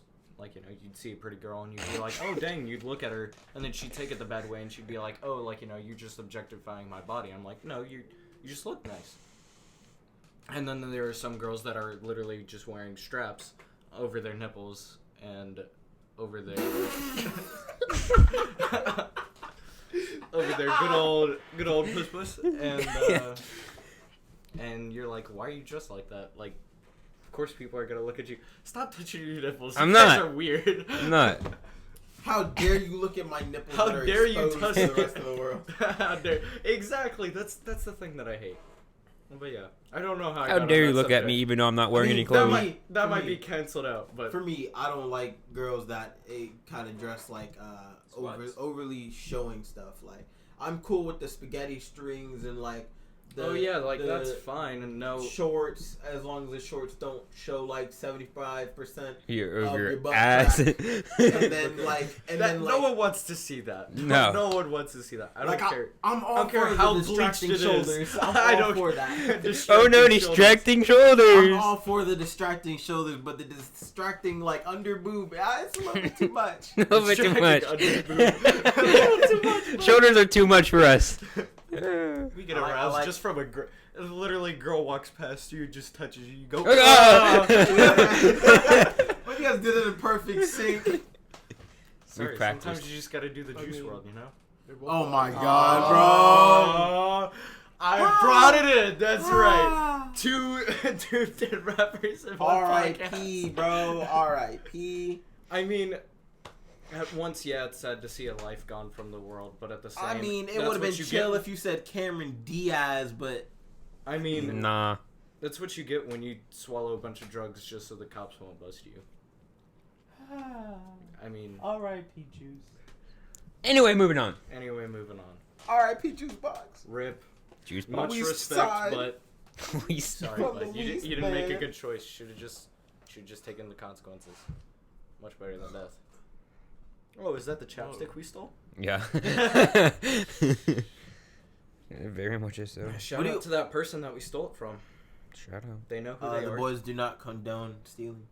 you'd see a pretty girl and you'd be like, oh dang, you'd look at her and then she'd take it the bad way and she'd be like, oh, you're just objectifying my body. I'm like, no, you just look nice. And then there are some girls that are literally just wearing straps over their nipples and over their over there, good old puss puss, and you're like, why are you dressed like that? Like, of course people are gonna look at you. Stop touching your nipples. I'm you not. guys are weird. I'm not. How dare you look at my nipples? How that are dare you exposed touch to the rest of the world? How dare? Exactly. That's the thing that I hate. But yeah, I don't know how. How dare you look at me even though I'm not wearing any clothes? That might be canceled out. But for me, I don't like girls that kind of dress like overly showing stuff. Like, I'm cool with the spaghetti strings and like. That's fine and no shorts, as long as the shorts don't show like 75% of your butt ass. crack. No one wants to see that. No one wants to see that. I don't care. I'm all care for how the distracting shoulders. I don't for that. Oh no, distracting shoulders. I'm all for the distracting shoulders, but the distracting like under boob, it's a little bit too much. A little bit too much. A little too much. Shoulders are too much for us. We get aroused just from literally girl walks past you, just touches you, you go. But you guys did it in perfect sync. Sorry, sometimes you just gotta do the Juice WRLD, you know? Oh my god, bro! I brought it in. That's right. Two dead rappers in one podcast. R.I.P. bro. R.I.P. I mean, at once, yeah, it's sad to see a life gone from the world, but at the same, I mean, it would have been chill if you said Cameron Diaz, but I mean, nah. That's what you get when you swallow a bunch of drugs just so the cops won't bust you. I mean, R.I.P. Juice. Anyway, moving on. R.I.P. Juice Box. Rip. Juice Much Box. respect, but We sorry, but you didn't make a good choice. Should have just taken the consequences. Much better than death. Oh, is that the chapstick we stole? Yeah. Very much so. Shout out to that person that we stole it from. Shout out. They know who they The are. boys do not condone stealing.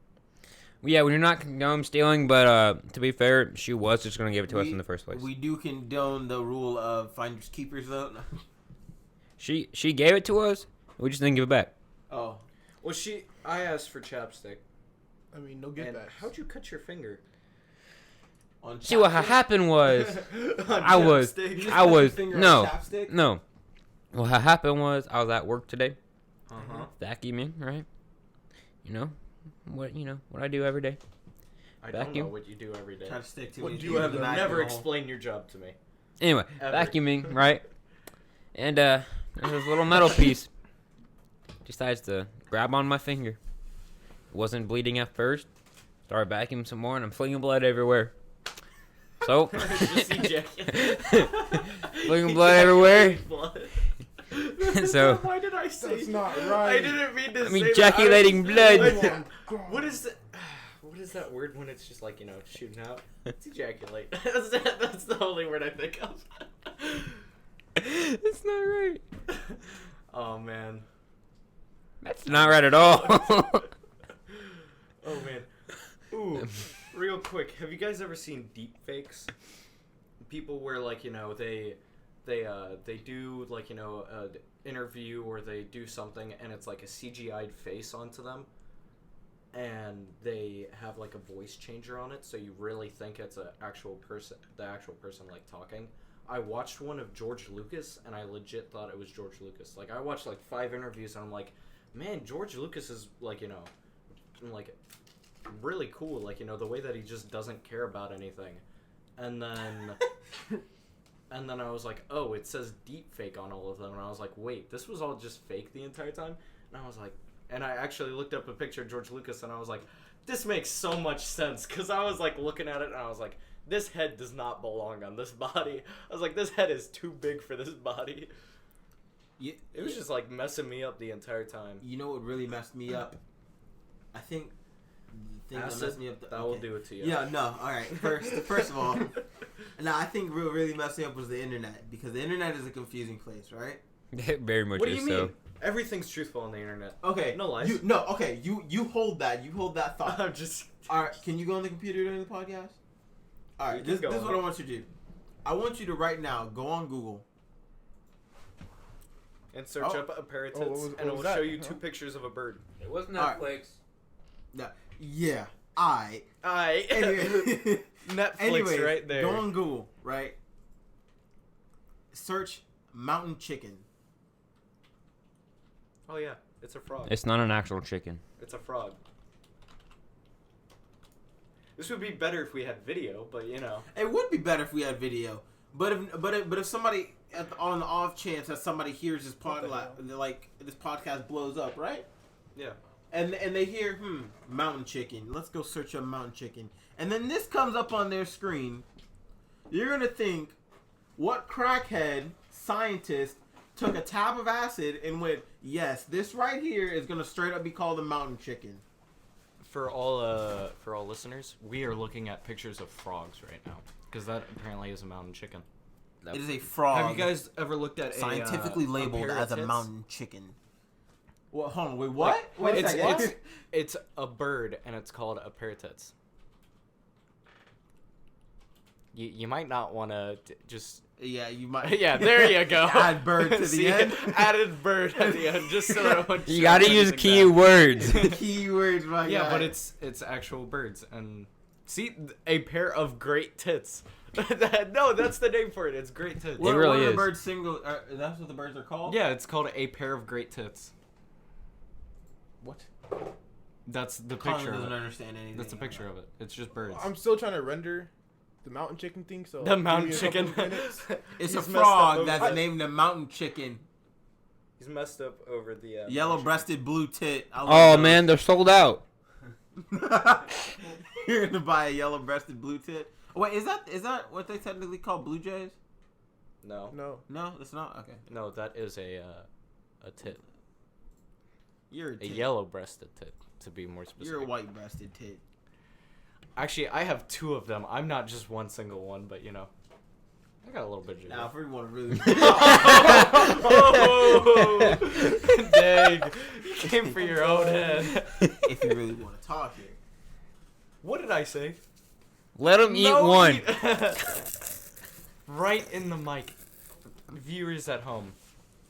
Yeah, we're not condone stealing, but to be fair, she was just going to give it to us in the first place. We do condone the rule of finders keepers, though. No. She gave it to us. We just didn't give it back. Oh. Well, I asked for chapstick. I mean, no get back. How'd you cut your finger? See, what happened was, I was, no. What happened was, I was at work today, vacuuming, right? You know what I do every day. I don't know what you do every day. Chapstick to You have never explained your job to me. Anyway, vacuuming, right? And there's this little metal piece. Decides to grab on my finger. It wasn't bleeding at first. Started vacuuming some more, and I'm flinging blood everywhere. So, flinging blood everywhere. So, why did I say? That's not right. I didn't mean to say ejaculating blood. What is that word when it's just like, shooting out? It's ejaculate. That's the only word I think of. That's not right. Oh man. That's not right at all. Oh man. Ooh. Real quick, have you guys ever seen deep fakes? People where they do an interview or they do something and it's like a CGI'd face onto them, and they have like a voice changer on it, so you really think it's the actual person talking. I watched one of George Lucas and I legit thought it was George Lucas. Like, I watched 5 interviews and I'm like, man, George Lucas is really cool, the way that he just doesn't care about anything. And then I was like, oh, it says deep fake on all of them, and I was like, wait, this was all just fake the entire time? And I was like, and I actually looked up a picture of George Lucas and I was like, this makes so much sense, because I was looking at it and I was like, this head does not belong on this body. I was like, this head is too big for this body. It was just messing me up the entire time. You know what really messed me up? I think the thing that messed me up. That will do it to you. Yeah, no. All right. First of all, I think what really messed me up was the internet, because the internet is a confusing place, right? Very much. What do you mean? Everything's truthful on the internet. Okay. No lies. You hold that. You hold that thought. I'm just. All right. Can you go on the computer during the podcast? All right. This is what I want you to do. I want you to right now go on Google and search up apparatits, and it will show you 2 pictures of a bird. It was Netflix. Right. No. Yeah. Anyway, Netflix right there. Go on Google, right? search mountain chicken. Oh yeah, it's a frog. It's not an actual chicken. It's a frog. This would be better if we had video, but you know. It would be better if we had video. But if somebody on the off chance that somebody hears this this podcast blows up, right? Yeah. And they hear mountain chicken. Let's go search up mountain chicken. And then this comes up on their screen. You're gonna think, what crackhead scientist took a tab of acid and went, yes, this right here is gonna straight up be called a mountain chicken. For all listeners, we are looking at pictures of frogs right now because that apparently is a mountain chicken. It is a frog. Have you guys ever looked at scientifically a labeled pair as of a tits? mountain chicken? Well, hold on, wait, what? Like, Wait a second. it's a bird and it's called a pair of tits. You might not want to just. Yeah, you might. Yeah, there you go. Add bird to the See, end. Added bird at the end, just so no one. You gotta use keywords. Keywords, my Yeah, guy. but it's actual birds and see a pair of great tits. No, that's the name for it. It's great tits. It really what are the is. birds single? That's what the birds are called. Yeah, it's called a pair of great tits. What? That's the Colin picture of doesn't it. understand anything. That's a picture of it. It's just birds. I'm still trying to render the mountain chicken thing. So The mountain give me a couple chicken. minutes. It's He's a messed up frog over that's that. named a mountain chicken. He's messed up over the Yellow-breasted blue tit. I love Oh those. man, they're sold out. You're gonna buy a yellow-breasted blue tit. Wait, is that what they technically call blue jays? No, No, it's not. Okay, no, that is a tit, you're a a tit. yellow-breasted tit, to be more specific. You're a white-breasted tit. Actually, I have two of them. I'm not just one single one, but you know, I got a little bit of. Now, if we want to really, Oh, dang! You came for your own head. if you really want to talk here, What did I say? Let them eat No one. eat- Right in the mic. Viewers at home,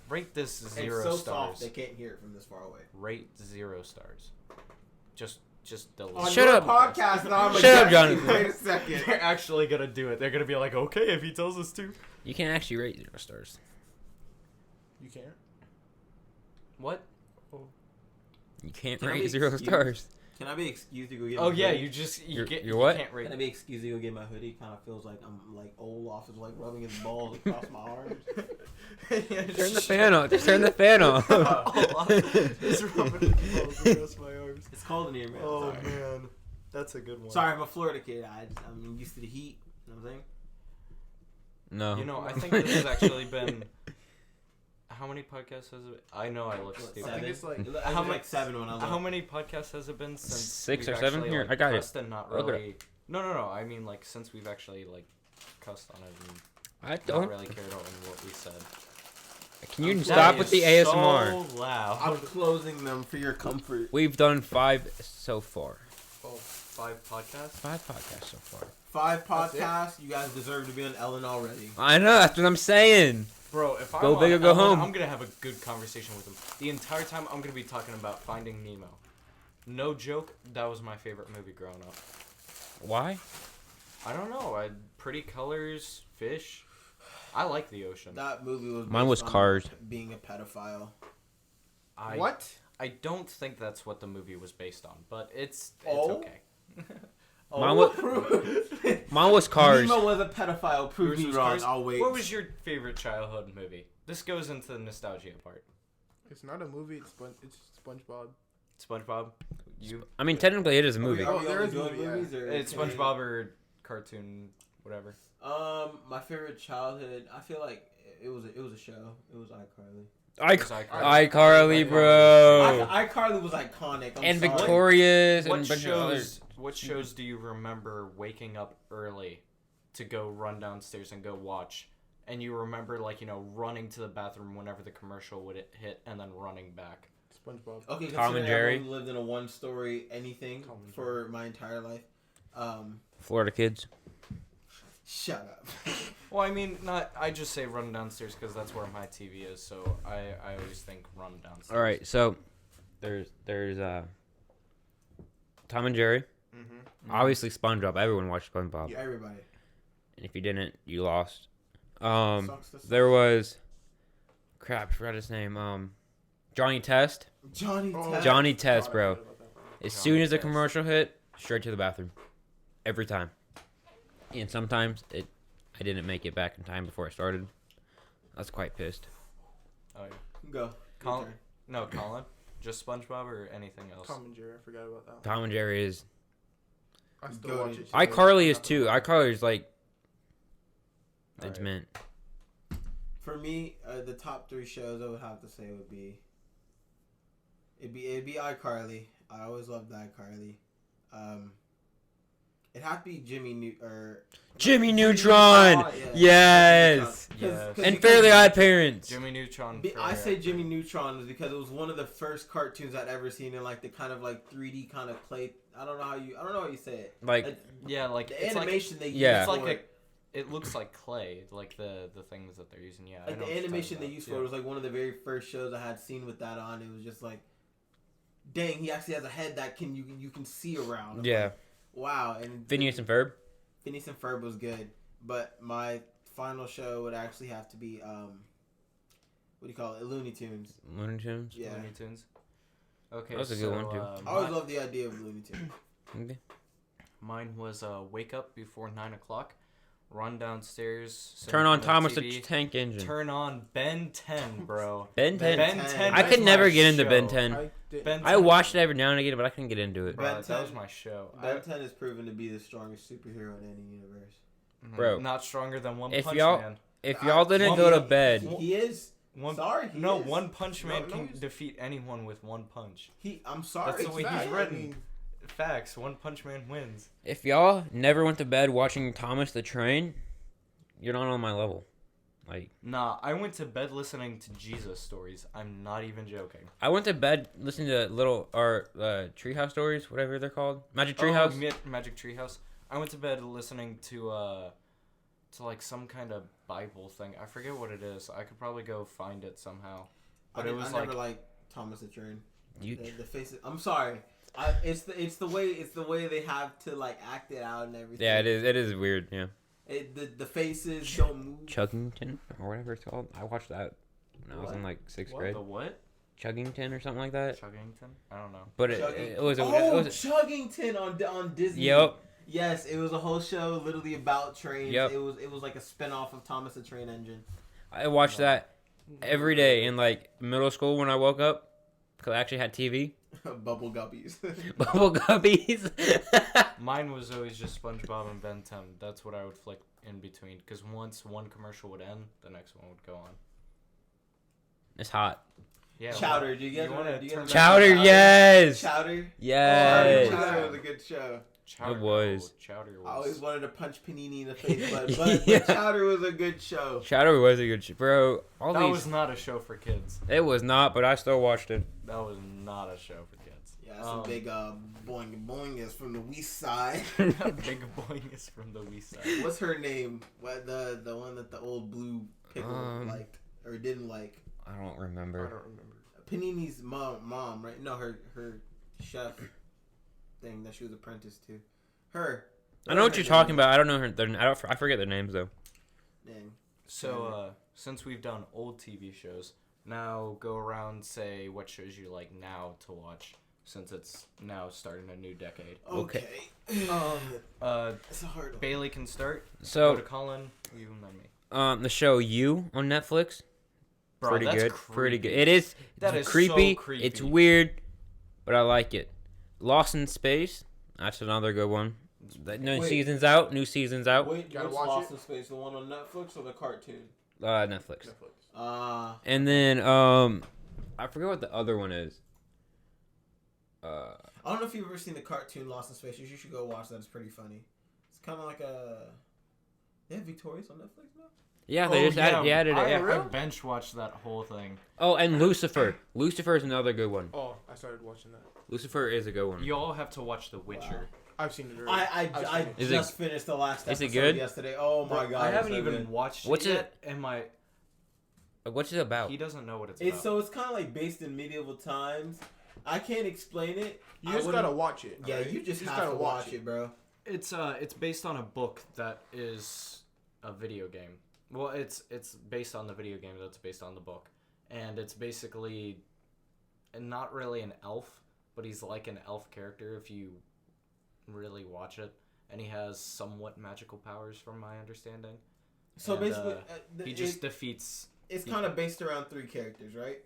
rate this 0 it's so stars. soft they can't hear it from this far away. Rate 0 stars. Just delete. On Shut your up. podcast, and I'm Shut up, against Jonathan. you. Wait a second. They're actually gonna do it. They're gonna be like, okay, if he tells us to. You can actually rate 0 stars. You can't. What? You can't Can I rate be 0 excused? stars. Can I be excused to go get? Oh my yeah, hoodie? you just you You're- get you're you what? can't rate. Can I be excused to go get my hoodie? Kind of feels like I'm like Olaf is like rubbing his balls across my arms. Turn the fan on. Just turn the fan on. It's rubbing his balls across my arms. It's cold in here, man. Oh Sorry. man, that's a good one. Sorry, I'm a Florida kid. I'm used to the heat. You know what I'm saying? No. You know, I think this has actually been. How many podcasts has it? I know I look What, stupid. I think it's like I How was mu- like 7 when I was. How many podcasts has it been since 6 we've or 7? actually, Here, like, I got it. cussed and not Look it up. really. No. I mean, like since we've actually like cussed on it and I not don't. really cared on what we said. Can you That stop That with the is ASMR? So loud. I'm closing them for your comfort. We've done 5 so far. 5 podcasts. 5 podcasts so far. 5 That's it? podcasts. You guys deserve to be on Ellen already. I know. That's what I'm saying. Bro, if I'm Go on big or go Ellen, home. I'm gonna have a good conversation with him. The entire time I'm gonna be talking about Finding Nemo. No joke, that was my favorite movie growing up. Why? I don't know. Pretty colors, fish. I like the ocean. That movie was. Mine was based on Cars. Being a pedophile. what? I don't think that's what the movie was based on, but it's Oh? okay. Mine was, mine was Cars. Nemo was a pedophile. Prove Yours me was wrong. Cars? I'll wait. What was your favorite childhood movie? This goes into the nostalgia part. It's not a movie. It's SpongeBob. SpongeBob. You. I mean, technically, it is a movie. Are we There only is doing movie, yeah. movies or It's can we- SpongeBob or cartoon, whatever. My favorite childhood. I feel like it was a show. It was iCarly. iCarly, bro. iCarly was iconic. I'm And sorry. Victorious and What a bunch of others. shows? What shows do you remember waking up early to go run downstairs and go watch? And you remember, like, running to the bathroom whenever the commercial would hit, and then running back. SpongeBob. Okay, Tom and considering Jerry. I've only lived in a one-story anything Tom and for my entire life. Florida kids. Shut up. Well, I mean, not. I just say run downstairs because that's where my TV is. So I always think run downstairs. All right, so there's Tom and Jerry. Mm-hmm. Obviously, SpongeBob. Everyone watched SpongeBob. Yeah. Everybody. And if you didn't, you lost. Sucks to suck. There was, crap, I forgot his name. Johnny Test. Johnny Oh. Test. Johnny Test, bro. Sorry about that, bro. As Johnny soon as the Test. commercial hit, straight to the bathroom. Every time. And sometimes I didn't make it back in time before I started. I was quite pissed. Oh yeah. Go. Colin. Your turn. No, Colin. Just SpongeBob or anything else? Tom and Jerry, I forgot about that. Tom and Jerry is. I still Go watch to- it. iCarly is too. iCarly is like. It's Alright. meant. For me, the top 3 shows I would have to say would be. It'd be iCarly. I always loved iCarly. It'd have to be Jimmy Neutron! Yes! Yes. And Fairly Odd Parents. Jimmy Neutron. I say Jimmy Neutron was because it was one of the first cartoons I'd ever seen in like the kind of like 3D kind of clay. I don't know how you say it. Like, Yeah, like The it's animation they Yeah. use It's like for a. it. It looks like clay, like the things that they're using. Yeah, I Like know the what you're animation they talking used about. for it was like one of the very first shows I had seen with that on. It was just like, dang, he actually has a head that you can see around. I'm yeah. like, wow. And Phineas and Ferb. Phineas and Ferb was good, but my final show would actually have to be what do you call it? Looney Tunes. Looney Tunes. Yeah. Looney Tunes. Okay, That was a good one, too. I always loved the idea of Looney Tunes. Okay. Mine was wake up before 9 o'clock, run downstairs, sit Turn in on front of Thomas the the TV, Tank Engine. turn on Ben 10, bro. Ben 10. Ben Ben 10. 10. I was could never my get into Ben show. 10. I didn't. Ben I 10 watched it every now and again, but I couldn't get into it. Bro, Ben that was 10. my show. Ben 10 is proven to be the strongest superhero in any universe. Bro. Not stronger than One If Punch y'all- Man. If y'all didn't go to bed, He is. One, Sorry, he no, is. One Punch Man No, can he's- defeat anyone with one punch. I'm sorry. That's the way he's Fact, written. I mean, Facts. One Punch Man wins. if y'all never went to bed watching Thomas the Train, you're not on my level. Like, Nah, I went to bed listening to Jesus stories. I'm not even joking. I went to bed listening to Treehouse stories, whatever they're called, Magic Treehouse. Magic Treehouse. I went to bed listening to like some kind of Bible thing. I forget what it is. I could probably go find it somehow. But it was I never liked Thomas the Train. You, The faces. I'm sorry. It's the way they have to like act it out and everything. yeah, it is. It is weird. Yeah, The faces don't move. Chuggington or whatever it's called. I watched that when I was in like sixth grade. The what? Chuggington or something like that. Chuggington? I don't know. But Chugging- it was. Oh, It was Chuggington on Disney. yep. Yes, it was a whole show literally about trains. Yep. It was like a spin-off of Thomas the Train Engine. I watched that every day in like middle school when I woke up, because I actually had TV. Bubble Guppies. Bubble guppies. Mine was always just SpongeBob and Ben 10. That's what I would flick in between. Because once one commercial would end, the next one would go on. It's hot. Yeah. Chowder. Do you guys You want wanna to turn Chowder, yes. Chowder. Yes. Chowder was a good show. Chowder, It was. Chowder was. I always wanted to punch Panini in the face, but Yeah. Chowder was a good show. Chowder was a good bro. All That these. was not a show for kids. It was not, but I still watched it. That was not a show for kids. Yeah, some big boing boingas from the west side. Big boy is from the west side. What's her name? What the one that the old blue pickle liked or didn't like? I don't I remember. don't remember. Panini's mom, right? No, her chef thing that she was apprenticed to. Her. I know what you're talking about. I don't know her. I forget their names though. Dang. So, since we've done old TV shows, now go around, say what shows you like now to watch, since it's now starting a new decade. Okay. It's a hard one. Bailey can start. Go So, to Colin, you and then me. the show You on Netflix. Bro, Pretty that's good. Pretty creepy. good. It is. That It's is creepy. so creepy. It's weird, but I like it. Lost in Space. That's another good one. New Wait. season's out. New season's out. Wait, Gotta what's watch Lost it? in Space? The one on Netflix or the cartoon? Netflix. Netflix. And then I forget what the other one is. I don't know if you've ever seen the cartoon Lost in Space. You should go watch that. It's pretty funny. It's kind of like a. They have Victorious on Netflix now. Yeah, they just added it. I Yeah. bench watched that whole thing. Oh, and Lucifer. Lucifer is another good one. Oh, I started watching that. Lucifer is a good one. You all have to watch The Witcher. I've seen it already. I I've seen it. Is just finished the last is it episode good? yesterday. Oh my god! I haven't it's so even good. watched What's it it- yet, and What's it about? he doesn't know what it's about. It's kind of like based in medieval times. I can't explain it. You I just wouldn't- gotta watch it. Yeah, alright? you just have gotta to watch it, bro. It's based on a book that is a video game. Well, it's based on the video game that's based on the book, and it's basically not really an elf, but he's like an elf character if you really watch it, and he has somewhat magical powers from my understanding. So And, basically, he just defeats. it's kind of based around 3 characters, right?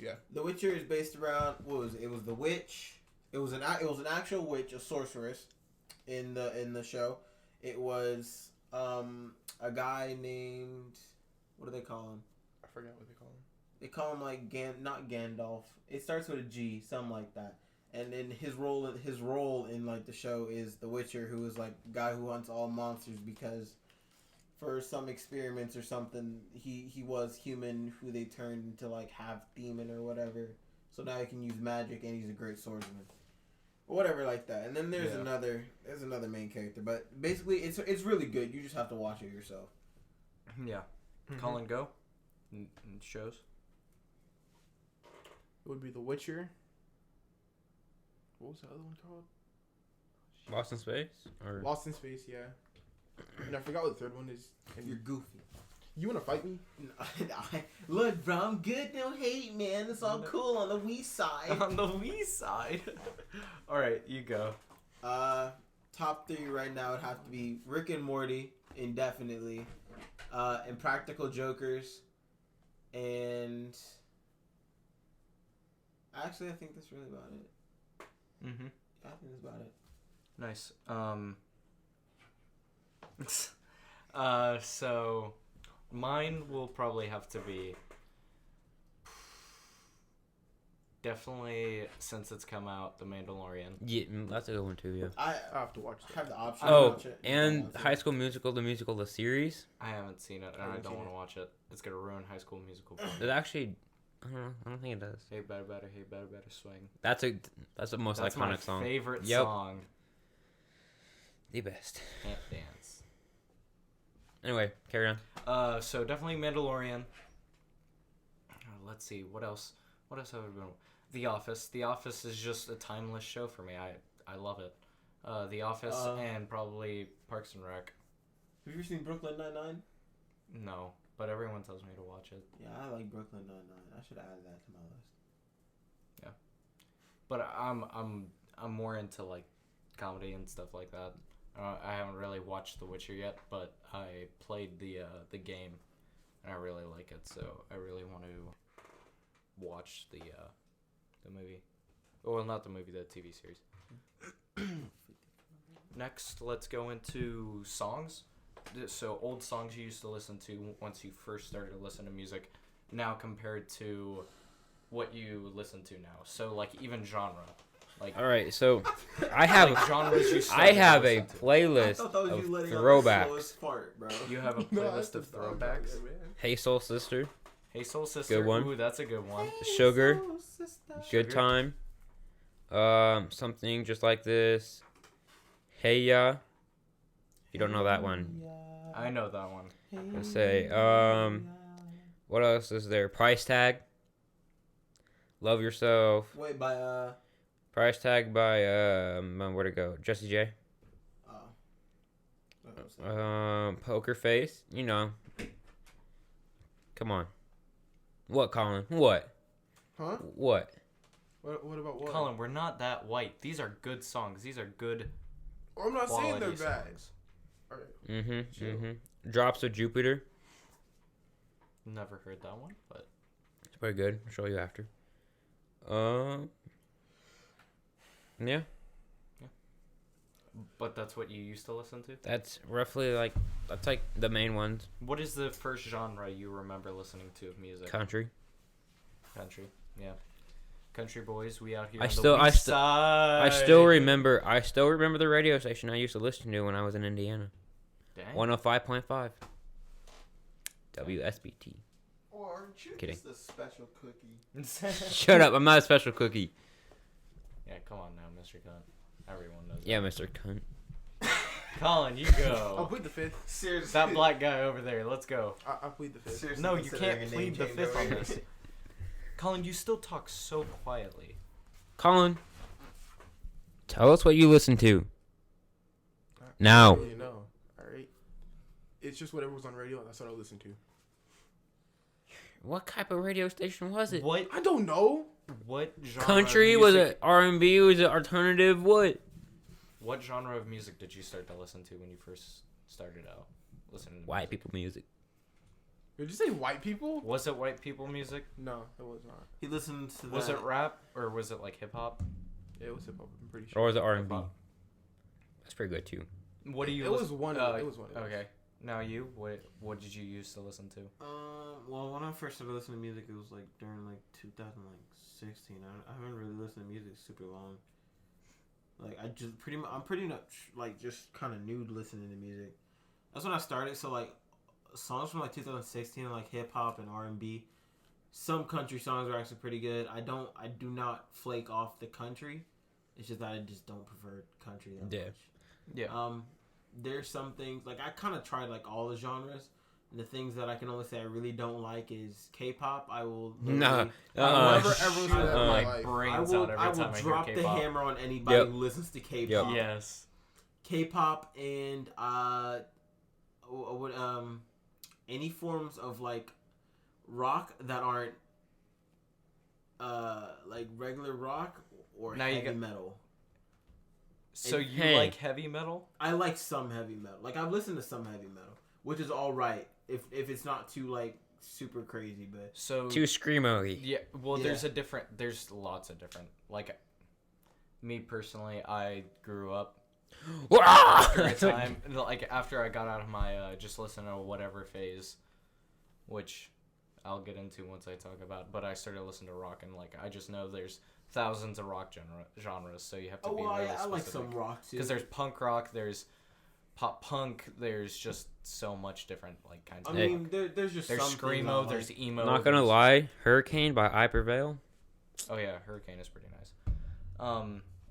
Yeah. The Witcher is based around what was it? It was the witch. It was an actual witch, a sorceress, in the show. It was a guy named, what do they call him? I forgot what they call him. They call him like not Gandalf. It starts with a G, something like that. And then his role in like the show is the Witcher, who is like a guy who hunts all monsters because for some experiments or something he was human who they turned into like half demon or whatever. So now he can use magic and he's a great swordsman. Whatever like that. And then there's another main character, but basically it's really good. You just have to watch it yourself. Yeah. Mhm. Colin, go. Shows. It would be The Witcher. What was the other one called? Lost in Space? Or Lost in Space, yeah. And I forgot what the third one is. You're goofy. You want to fight me? Look, bro, I'm good. Don't hate, man. It's all cool on the Wii side. On the Wii side. All right, you go. Top 3 right now would have to be Rick and Morty, indefinitely, Impractical Jokers, and actually, I think that's really about it. Mm-hmm. I think that's about it. Nice. So mine will probably have to be definitely, since it's come out, The Mandalorian. yeah, that's a good one too. Yeah. I I have to watch that. have the option to Oh, watch it. and High School Musical, the musical, the series. I haven't seen it, and I haven't don't seen want it. to watch it. It's gonna ruin High School Musical. for me. It actually, I don't know. I don't think it does. Hey, better, hey, better, swing. That's the most That's my iconic song. favorite Yep. song. The best. Can't dance. Anyway, carry on. So definitely Mandalorian. Let's see, what else? What else have we been? The Office. The Office is just a timeless show for me. I love it. The Office and probably Parks and Rec. Have you ever seen Brooklyn Nine-Nine? No, but everyone tells me to watch it. Yeah, I like Brooklyn Nine-Nine. I should add that to my list. But I'm more into like comedy and stuff like that. I haven't really watched The Witcher yet, but I played the game, and I really like it. So I really want to watch the movie. Well, not the movie, the TV series. Next, let's go into songs. So old songs you used to listen to once you first started to listen to music, now compared to what you listen to now. So like even genre. Like All right, so I have like genres you I started to have a listen to. playlist thought that was of you letting out the throwbacks. slowest fart, bro. You have a playlist of throwbacks. Hey Soul Sister, Hey Soul Sister. Good one. Ooh, that's a good one. Sugar, Good Sugar. Time, something just like this. Hey Ya. You don't know that one. I know that one. Let's say, what else is there? Price Tag. Love Yourself. Wait, by Price Tag by where'd it go? Jesse J. what was that? Poker Face. You know. Come on. What, Colin? What? Huh? What? What about what? Colin, we're not that white. These are good songs. These are good Oh, I'm not saying they're quality bad. songs. Alright. Mm-hmm. Drops of Jupiter. Never heard that one, but It's pretty good. I'll show you after. Yeah. but that's what you used to listen to? That's roughly that's like the main ones. What is the first genre you remember listening to of music? Country. Country. Yeah. Country boys, we out here I on still- the I west still- side. I still remember the radio station I used to listen to when I was in Indiana. Dang. 105.5. WSBT. Or aren't you Kidding. just a special cookie? Shut up! I'm not a special cookie. Yeah, come on now, Mr. Cunt. Everyone knows Yeah, Mr. Cunt. that. Colin, you I'll go. plead the fifth. Seriously. That black guy over there. Let's go. I'll plead the fifth. Seriously No, you considering can't a name plead the change fifth over on here. this. Colin, you still talk so quietly. Colin, tell us what you listen to. I Now. don't really know. Alright. it's just whatever was on radio. That's what I listen to. What type of radio station was it? What I don't know. genre Country? of Was music- it R&B? Was it alternative? What? What genre of music did you start to listen to when you first started out listening to White music? people music. Did you say white people? Was it white people music? No, it was not. He listens to. Was that. it rap or was it like hip hop? It was hip hop. I'm pretty sure. Or was it R&B? Hip-hop. That's pretty good too. What do you? It was one. It was one. Okay. Now you. What did you used to listen to? Well, when I first started listening to music, it was like during like 2016. I haven't really listened to music super long. Like I'm pretty much like just kind of new to listening to music. That's when I started. So like songs from like 2016, like hip hop and R&B. Some country songs are actually pretty good. I do not flake off the country. It's just that I just don't prefer country that much. Yeah. There's some things like I kind of tried like all the genres. And the things that I can only say I really don't like is K-pop. I will Nah. whenever Shoot everyone's my like- brains out every I will time I hear drop the K-pop. hammer on anybody Yep. who listens to K-pop. Yep. Yes. K-pop and any forms of like rock that aren't like regular rock or Now you heavy got- metal. So you Hey. like heavy metal? I like some heavy metal. Like I've listened to some heavy metal, which is all right if it's not too like super crazy, but So Too screamo-y. yeah. Well, Yeah. there's lots of different. Like me personally, I grew up after a time like after I got out of my just listen to whatever phase, which I'll get into once I talk about. But I started listening to rock, and like I just know there's thousands of rock genres, so you have to be really I like specific. some rock too. Because there's punk rock, there's pop punk, there's just so much different like kinds I of Hey. mean, there's just there's some things I screamo, like. there's emo. Not gonna there's- lie, Hurricane by I Prevail. Oh yeah, Hurricane is pretty nice.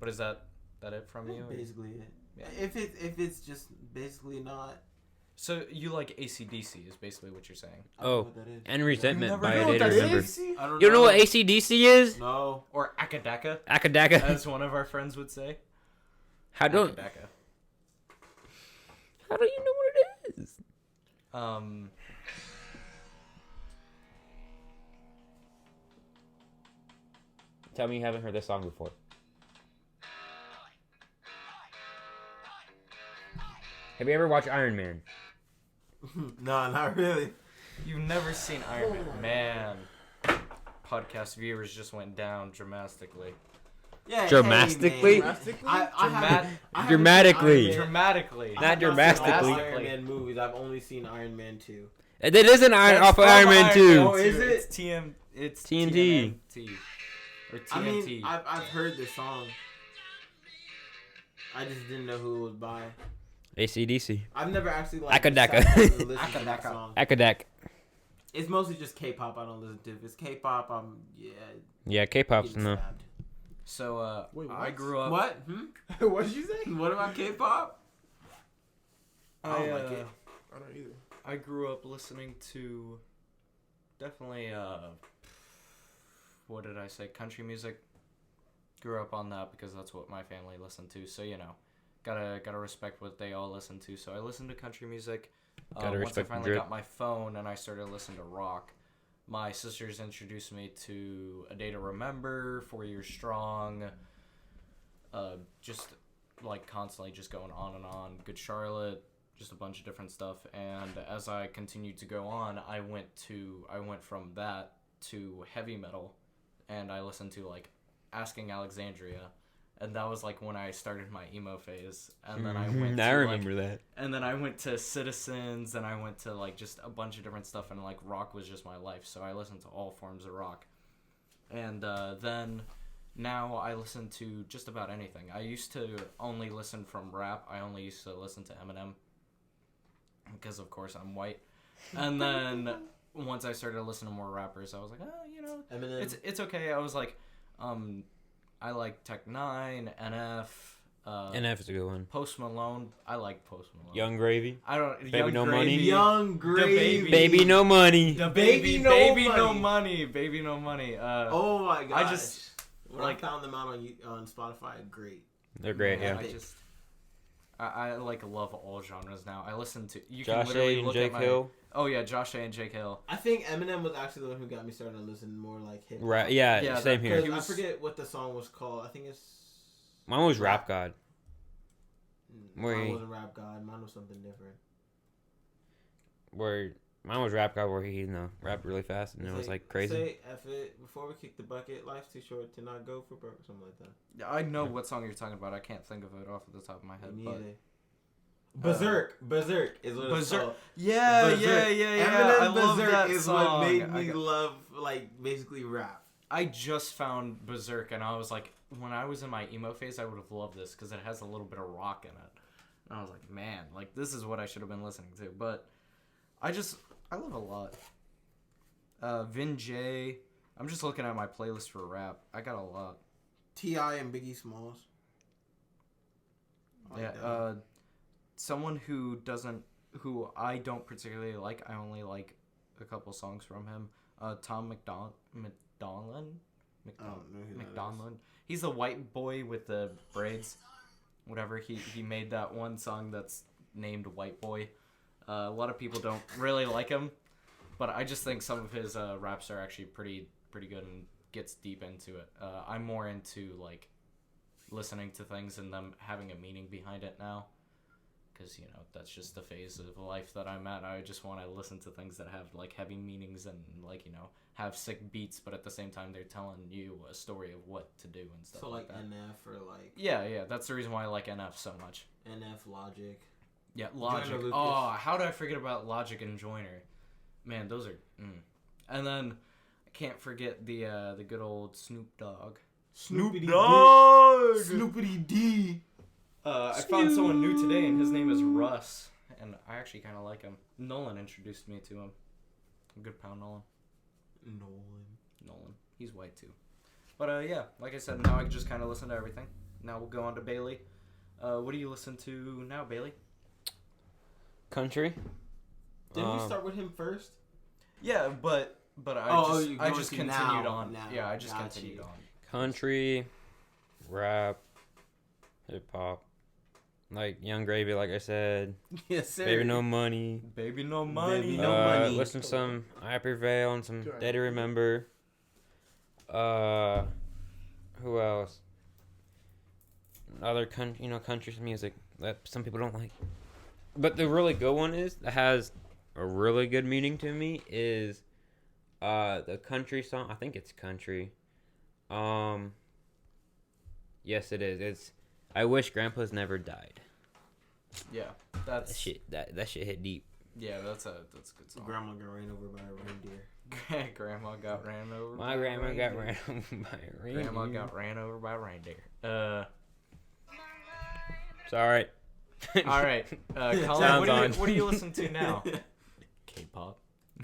But is that it from you? Basically it. Yeah. If it's just basically not. So you like AC/DC is basically what you're saying, I don't know Oh, what that is. And Resentment never by know a what Data that Member. is? I don't You don't know what AC/DC is? No. or Akadaka, Akadaka. as one of our friends would say. How do Akadaka. you know what it is? Tell me you haven't heard this song before. Have you ever watched Iron Man? No, not really. You've never seen Iron Man, man. Podcast viewers just went down dramatically. Yeah. Dramatically? Hey, man. I haven't Dramatically. seen Iron Man. Dramatically. Not I have dramatically. seen all Iron Man movies. I've only seen Iron Man 2. It is an Iron That's off of from Iron Man 2. Oh, is it? It's It's TNT. TMNT. Or TNT. I mean, I've heard this song. I just didn't know who it was by. AC/DC. I've never actually like Akadaka. sat down and listened to that Akadaka. song. Akadak. It's mostly just K-pop. I don't listen to. If it's K-pop, I'm Yeah, K-pop's getting no. stabbed. So, Wait, I what? grew up. What? What did you say? What about K-pop? I don't like it. I don't either. I grew up listening to definitely what did I say? Country music. Grew up on that because that's what my family listened to. So gotta respect what they all listen to. So I listened to country music. Gotta Once I respect the finally drip. got my phone and I started listening to rock, my sisters introduced me to A Day to Remember, 4 Years Strong. Just like constantly just going on and on. Good Charlotte. Just a bunch of different stuff, and as I continued to go on, I went from that to heavy metal, and I listened to like Asking Alexandria, and that was like when I started my emo phase, and then I went. I to, remember like, that. And then I went to Citizens, and I went to like just a bunch of different stuff, and like rock was just my life, so I listened to all forms of rock, and then. Now I listen to just about anything. I used to only listen from rap. I only used to listen to Eminem. Because of course I'm white, and then once I started listening to more rappers, I was like, Eminem. it's okay. I was like, I like Tech Nine, NF, NF is a good one. Post Malone. I like Post Malone. Young Gravy. I don't. Baby Young No Gravy, Money. Young Gravy. Baby No Money. The Baby baby, No baby no Money. money, baby no money. Oh my god! I just when like- I found them out on Spotify, great. They're great, yeah. I just I like love all genres now. I listen to you Josh can literally A and look Jake at Hill. Oh yeah, Josh A and Jake Hill. I think Eminem was actually the one who got me started to listen more like hip hop. Right? Yeah, Yeah, same here. He I was- forget what the song was called. I think it's. Mine was Rap God. Where Mine he- wasn't Rap God. Mine was something different. Where mine was Rap God, where he rapped really fast and it was like crazy. Say F it before we kick the bucket. Life's too short to not go for broke. Something like that. Yeah, I know what song you're talking about. I can't think of it off the top of my head. Me But neither. Berserk is what it's Berserk. called. Yeah, Berserk. I Eminem love Berserk that is song. what made me love like basically rap. I just found Berserk and I was like, when I was in my emo phase, I would have loved this because it has a little bit of rock in it. And I was like, man, like this is what I should have been listening to. But I love a lot. Vin J. I'm just looking at my playlist for rap. I got a lot. T.I. and Biggie Smalls. I like that. Someone who I don't particularly like. I only like a couple songs from him. Tom McDonald. I don't know who that McDonald. He's the white boy with the braids. Whatever. He made that one song that's named White Boy. A lot of people don't really like him, but I just think some of his raps are actually pretty good and gets deep into it. I'm more into like listening to things and them having a meaning behind it now, because that's just the phase of life that I'm at. I just want to listen to things that have like heavy meanings and like have sick beats, but at the same time they're telling you a story of what to do and stuff. So like that. NF or like Yeah, that's the reason why I like NF so much. NF Logic. Yeah, Logic. Joyner Lucas. Oh, how did I forget about Logic and Joyner? Man, those are. And then I can't forget the good old Snoop Dogg. Snoopity Dogg! Snoopity D. I found someone new today, and his name is Russ, and I actually kind of like him. Nolan introduced me to him. Good pal, Nolan. Nolan. He's white too. But yeah, like I said, now I can just kind of listen to everything. Now we'll go on to Bailey. What do you listen to now, Bailey? Country. Didn't we start with him first? Yeah, but I just continued on. Now. Yeah, I just Got continued you. on. Country, rap, hip hop, like Young Gravy, like I said. Yes, sir. Baby No Money. Baby No Money. Baby No Money. Listen to some I Prevail and some Day to Remember. Who else? Other country music that some people don't like. But the really good one that has a really good meaning to me is the country song. I think it's country. Yes, it is. It's I Wish Grandpa's Never Died. Yeah, That shit hit deep. Yeah, that's a good song. Grandma got ran over by a reindeer. Grandma got ran over. My grandma got ran over by a reindeer. Grandma got ran over by a reindeer. It's all right. All right, Colin, Sounds what do you listen to now? K-pop.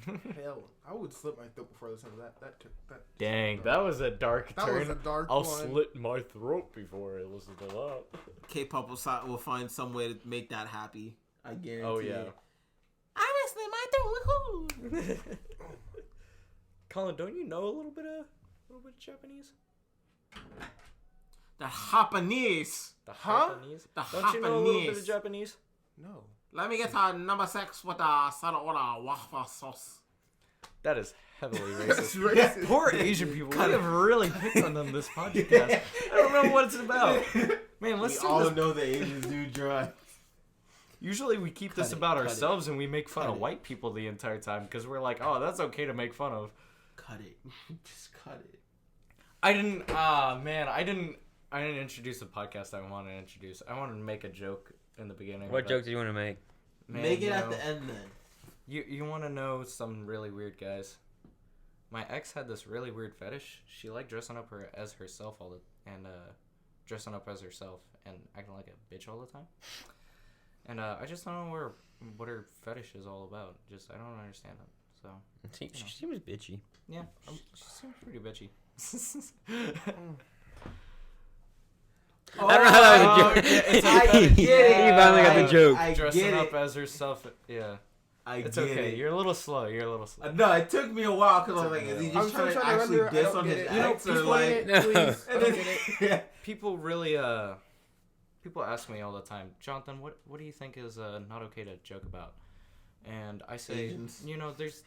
Hell, I would slit my throat before I listened to that. Dang, that was a dark That turn. was a dark I'll one. slit my throat before I listen to that. K-pop will find some way to make that happy. I guarantee. Oh yeah. it. I slit my throat. Colin, don't you know a little bit of Japanese? The Japanese. The Huh? Japanese? The Don't you know a little bit of Japanese. Japanese? No. Let me get a number 6 with a salad waffle sauce. That is heavily racist. Racist. Poor Asian people. We have really picked on them this podcast. I don't know what it's about. Man, let's We do all this. know the Asians do drugs. Usually we keep this Cut it, about cut it. ourselves and we make fun Cut of it. white people the entire time because we're like, oh, that's okay to make fun of. Cut it. Just cut it. I didn't introduce the podcast I wanted to introduce. I wanted to make a joke in the beginning. What but, joke do you want to make? man, Make it you at know, the end then. You want to know some really weird guys? My ex had this really weird fetish. She liked dressing up as herself dressing up as herself and acting like a bitch all the time. And I just don't know what her fetish is all about. Just I don't understand it. So She seems bitchy. yeah, she seems pretty bitchy. I don't know how that was a joke. I get it. He finally got the joke. I Dressing get up it. as herself. Yeah, It's it's okay. You're a little slow. No, it took me a while because I was like, is he I'm just still trying to trying to actually remember. I diss don't on get his it. You know, ex or explain like? it, please. I And don't then, get it. yeah. People really people ask me all the time, Jonathan, what do you think is not okay to joke about? And I say, Asians.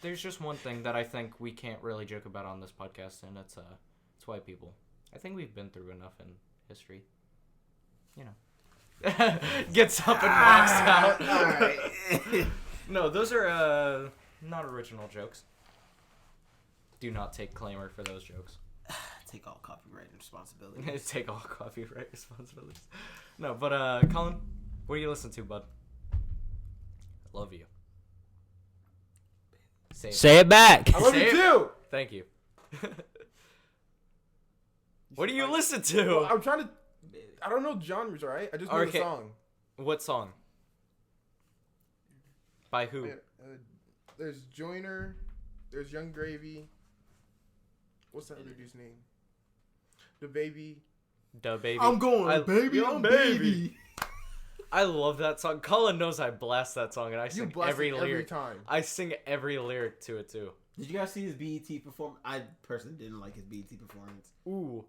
there's just one thing that I think we can't really joke about on this podcast, and it's white people. I think we've been through enough in history. Gets up and walks out. All right. No, those are not original jokes. Do not take claimer for those jokes. Take all copyright responsibility. Take all copyright responsibilities. No, but Colin, what do you listen to, bud? I love you. Say it back. I love Say you it. too. Thank you. What do you listen to? Well, I'm trying to. I don't know genres, right? I just know the song. What song? By who? There's Joyner. There's Young Gravy. What's that other dude's name? The Baby. Da Baby. I'm going, baby, Young I'm Baby. baby. I love that song. Colin knows I blast that song, and I You sing blast every it lyric. every time. I sing every lyric to it too. Did you guys see his BET performance? I personally didn't like his BET performance. Ooh.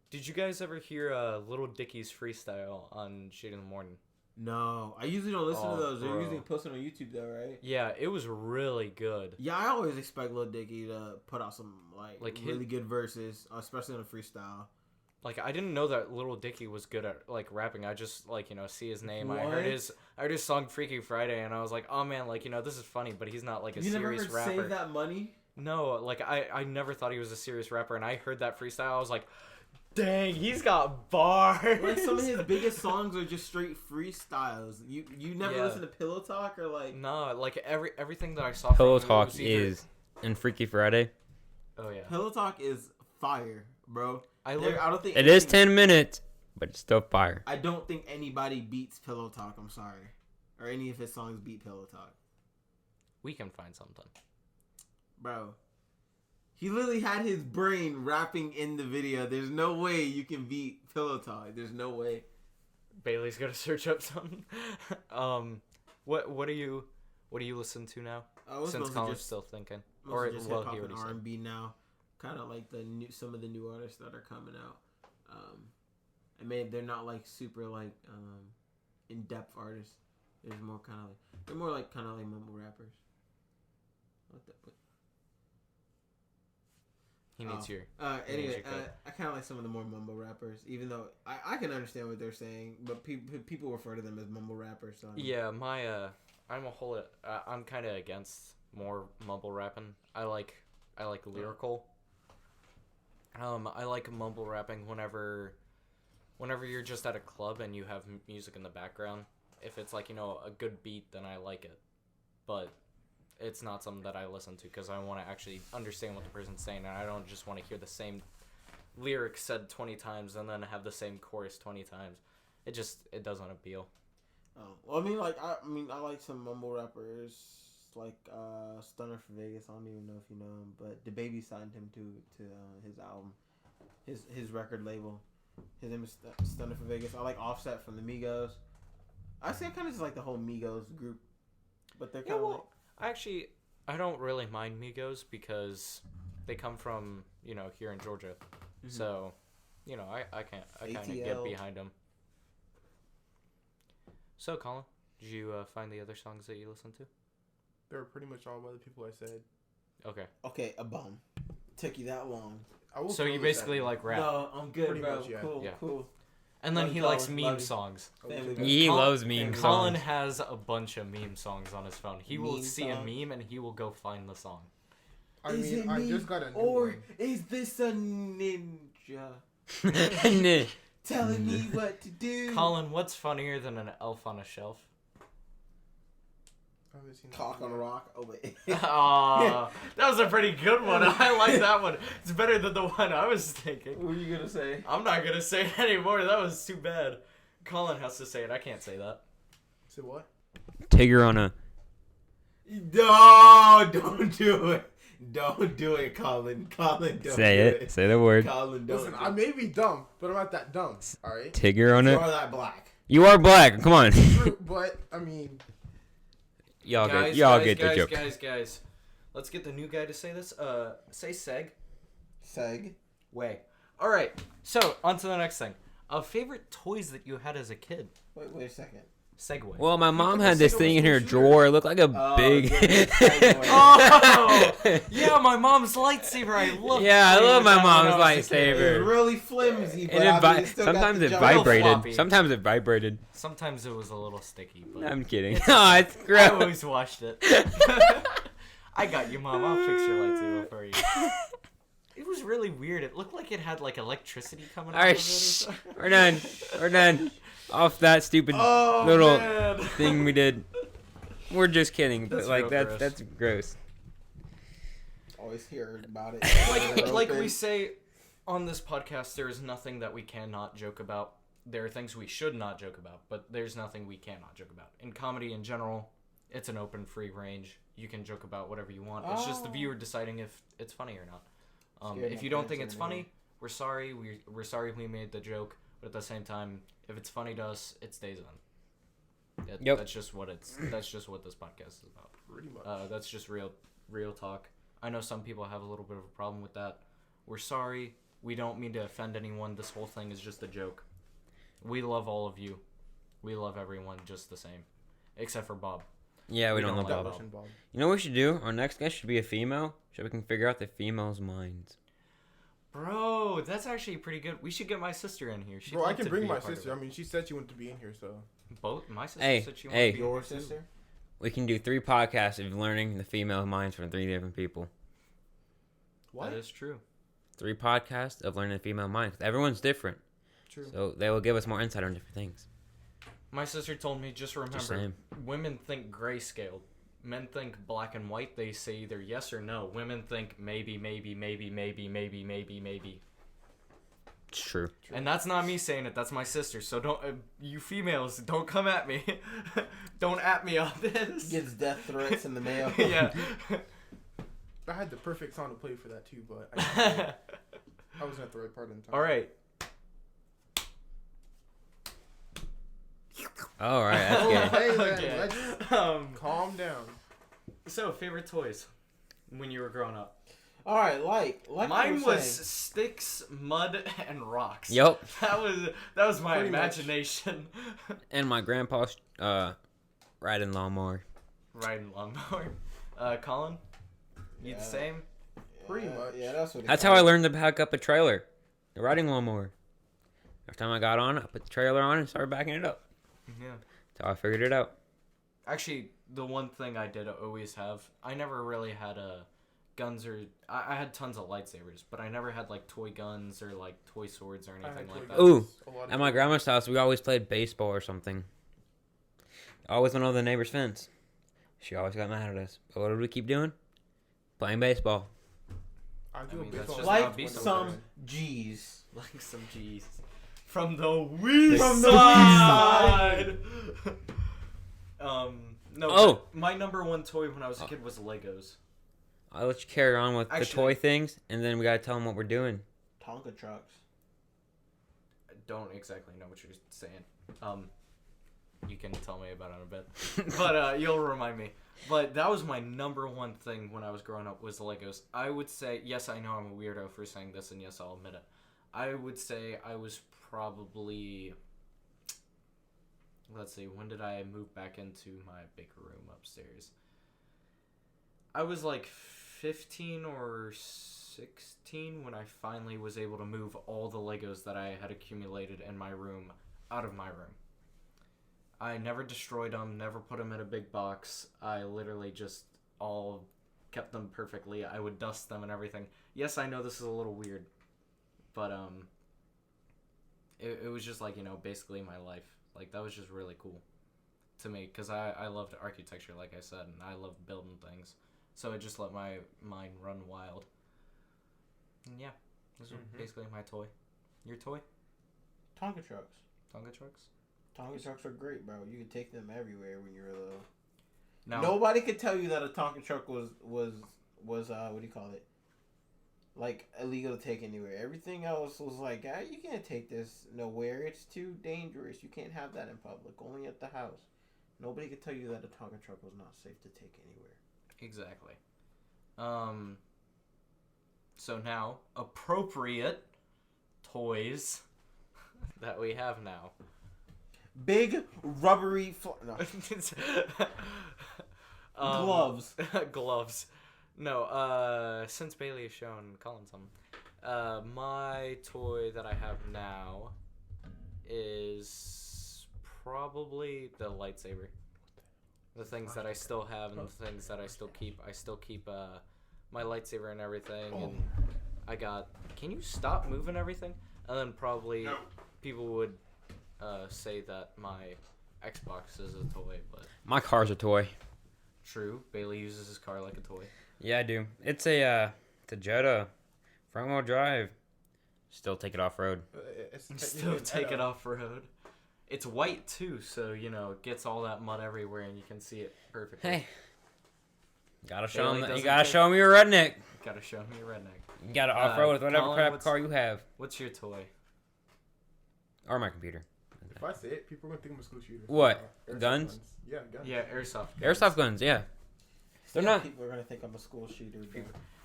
Did you guys ever hear Little Dicky's freestyle on Shade in the Morning? No, I usually don't listen Oh, to those. They're bro. usually posted on YouTube though, right? Yeah, it was really good. Yeah, I always expect Lil Dicky to put out some Like really good verses, especially on a freestyle. Like, I didn't know that Little Dicky was good at like rapping. I just see his name. I What? heard his song Freaky Friday, and I was like, oh man, this is funny, but he's not like a You never serious heard rapper. Save That Money? No, I never thought he was a serious rapper, and I heard that freestyle. I was like, dang, he's got bars. Like some of his biggest songs are just straight freestyles. You never Yeah. listen to Pillow Talk or like No, like everything that I saw. Pillow from him Talk was either- is in Freaky Friday. Oh yeah. Pillow Talk is fire, bro. I I don't think It is anything- 10 minutes, but it's still fire. I don't think anybody beats Pillow Talk. I'm sorry, or any of his songs beat Pillow Talk, We can find something. bro. He literally had his brain rapping in the video. There's no way you can beat Pillow Talk. There's no way. Bailey's gonna search up something. What do you listen to now? It's Since mostly Colin's just- still thinking, Mostly or just well, hip hop he and already said. R&B now. Kind of like some of the new artists that are coming out. I mean, they're not like super like in depth artists. There's more kind of like they're more like kind of like mumble rappers. What the? He needs your. Anyway, your cut. I kind of like some of the more mumble rappers, even though I can understand what they're saying, but people refer to them as mumble rappers. So Yeah, I'm kind of against more mumble rapping. I like lyrical. I like mumble rapping whenever you're just at a club and you have music in the background. If it's like a good beat, then I like it. But it's not something that I listen to because I want to actually understand what the person's saying, and I don't just want to hear the same lyrics said 20 times and then have the same chorus 20 times. It doesn't appeal. Oh, well, I like some mumble rappers like Stunner for Vegas. I don't even know if you know him, but the Baby signed him to his album, his record label. His name is Stunner for Vegas. I like Offset from the Migos. I say I kind of just like the whole Migos group, but they're kind of I don't really mind Migos because they come from here in Georgia, so I kind of get ATL. behind them. So Colin, did you find the other songs that you listened to? They were pretty much all by the people I said. Okay. Okay, a bum. Took you that long. I will So throw you this basically at you. like rap, No, I'm good, Pretty bro. much, yeah. Cool, Yeah. cool. and then Love he you, likes Colin. meme Love you. songs. Family guy. He loves meme Colin Colin songs. has a bunch of meme songs on his phone. He will Meme see song? a meme and he will go find the song. I Is mean, it I me just got a new or one. is this a ninja Nah. telling me what to do? Colin, what's funnier than an elf on a shelf? I haven't seen that Talk one on a yet. rock. Oh wait. Aw, that was a pretty good one. I like that one. It's better than the one I was thinking. What were you gonna say? I'm not gonna say it anymore. That was too bad. Colin has to say it. I can't say that. Say what? Tigger on a. No, don't do it. Don't do it, Colin. Colin, don't Say do it. Say the word. Colin, don't. Listen, do I it. may be dumb, but I'm not that dumb. All right. Tigger on You it. are that black. You are black. Come on. True, but I mean, Y'all guys, get the joke. Guys. Let's get the new guy to say this. Say seg. Seg. Way. All right. So on to the next thing. Favorite toys that you had as a kid. Wait a second. Segway. Well, my mom put had the this thing in her Segway drawer. It looked like a Oh, big. yeah, the Segway. Oh, yeah, my mom's lightsaber. I love. Yeah, I playing love with my that when mom's I was a kid. lightsaber. It's really flimsy, but And I still got sometimes the it jump. Real vibrated. floppy. Sometimes it vibrated. Sometimes it was a little sticky, but I'm kidding. It's Oh, okay. it's I gross. always watched it. I got you, Mom. I'll fix your lightsaber for you. It was really weird. It looked like it had like electricity coming out Alright, of it. Or shh. something. We're done. We're done. Off that stupid Oh, little man. thing we did. We're just kidding, but That's like real that's gross. Always hear about it. like we say on this podcast, there is nothing that we cannot joke about. There are things we should not joke about, but there's nothing we cannot joke about. In comedy in general, it's an open, free range. You can joke about whatever you want. It's just the viewer deciding if it's funny or not. Scared If my you don't parents think it's anymore. funny, we're sorry. We're sorry we made the joke, but at the same time, if it's funny to us, it stays on. Yep. That's just what That's just what this podcast is about. Pretty much. That's just real talk. I know some people have a little bit of a problem with that. We're sorry. We don't mean to offend anyone. This whole thing is just a joke. We love all of you. We love everyone just the same, except for Bob. Yeah, we We don't don't love like Bob. Bob. Bob. You know what we should do? Our next guest should be a female, so we can figure out the female's minds. Bro, that's actually pretty good. We should get my sister in here. She'd Bro, I love can to bring be a my part of sister. it. I mean, she said she wanted to be in here, so. Both my sister Hey, said she hey. wanted to be in Your here too. sister? We can do 3 podcasts of learning the female minds from 3 different people. What? That is true. 3 podcasts of learning the female mind. 'Cause everyone's different, True. so they will give us more insight on different things. My sister told me, just remember, saying. women think grayscale. Men think black and white. They say either yes or no. Women think maybe, maybe, maybe, maybe, maybe, maybe, maybe. It's true. And that's not me saying it. That's my sister. So don't, you females, don't come at me. Don't at me on this. Gets death threats in the mail. Yeah. I had the perfect song to play for that too, but I wasn't at the right part in time. All right. All right, that's good. Hey, man, Okay. let's calm down. So favorite toys when you were growing up? All right, like Mine you was saying. sticks, mud, and rocks. Yup. That was my Pretty much. imagination. And my grandpa's riding lawnmower. Riding lawnmower. Colin, you the Yeah. same? Pretty much. Yeah, that's what. That's how I learned to back up a trailer. The riding lawnmower. Every time I got on, I put the trailer on and started backing it up. Yeah. That's how I figured it out. Actually, the one thing I did always have, I never really had guns or I had tons of lightsabers, but I never had like toy guns or like toy swords or I had anything like toy that. Ooh. guns a lot of At my times. grandma's house, we always played baseball or something. Always went over the neighbor's fence. She always got mad at us. But what did we keep doing? Playing baseball. I do I a mean, that's baseball just game how like it be once a some week. G's. Like some G's. From the west From the side. No. Oh. but my number one toy when I was a kid was Legos. I'll let you carry on with the Actually- toy things, and then we gotta tell them what we're doing. Tonka trucks. I don't exactly know what you're saying. You can tell me about it in a bit, but you'll remind me. But that was my number one thing when I was growing up was Legos. I would say, yes, I know I'm a weirdo for saying this, and yes, I'll admit it. I would say I was probably, let's see, when did I move back into my big room upstairs? I was like 15 or 16 when I finally was able to move all the Legos that I had accumulated in my room out of my room. I never destroyed them, never put them in a big box. I literally just all kept them perfectly. I would dust them and everything. Yes, I know this is a little weird, but it was just like, you know, basically my life. Like, that was just really cool to me because I loved architecture, like I said, and I loved building things. So it just let my mind run wild. And yeah, this was basically my toy. Your toy? Tonka trucks. Tonga trucks? Tonka trucks are great, bro. You could take them everywhere when you were little. No. Nobody could tell you that a Tonka truck was what do you call it? Like illegal to take anywhere. Everything else was like, you can't take this nowhere. It's too dangerous. You can't have that in public. Only at the house. Nobody could tell you that a Tonka truck was not safe to take anywhere. Exactly. So now, appropriate toys. that we have now. Big rubbery no. Gloves. Gloves. No, since Bailey has shown Colin some, my toy that I have now is probably the lightsaber. The things that I still have and the things that I still keep. I still keep my lightsaber and everything. And I got... Can you stop moving everything? And then probably people would say that my Xbox is a toy, but... My car's a toy. True. Bailey uses his car like a toy. Yeah, I do. It's a Jetta, front wheel drive. Still take it off road. Still take it off road. It's white too, so you know it gets all that mud everywhere, and you can see it perfectly. Hey, gotta show Bailey him. You doesn't gotta take- show him you're a redneck. Gotta show me a redneck. You gotta off road with whatever Colin, crap what's- car you have, What's your toy? or my computer. If I say it, people are gonna think I'm a school shooter. What? Airsoft Guns? Yeah, guns. Yeah, airsoft. Airsoft guns, yeah. They're not People are gonna think I'm a school shooter. Bro.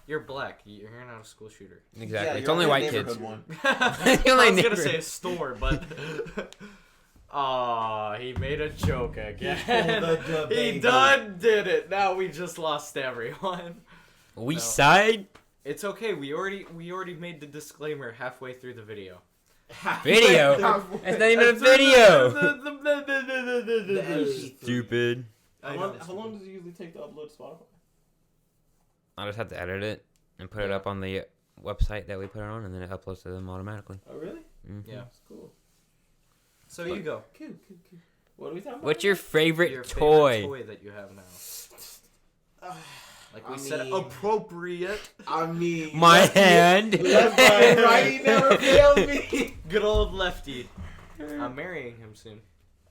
You're black. You're not a school shooter. exactly. Yeah, it's you're only a white neighborhood kids. one. I The only was gonna neighbor- say a store, but aw, he made a joke again. The He baby. done did it. Now we just lost everyone. We No. side It's okay. We already made the disclaimer halfway through the video. video. It's not even a video. The MP3. Stupid. I How know long, it's how long does it usually take to upload to Spotify? I just have to edit it and put it Yeah. up on the website that we put it on, and then it uploads to them automatically. Oh, really? Mhm. Yeah. That's cool. So you go. Cool. What are we talking about? What's your favorite Your toy? favorite toy that you have now. Like we I said, mean- appropriate. I mean, My hand. Left and right never failed me. Good old lefty. I'm marrying him soon.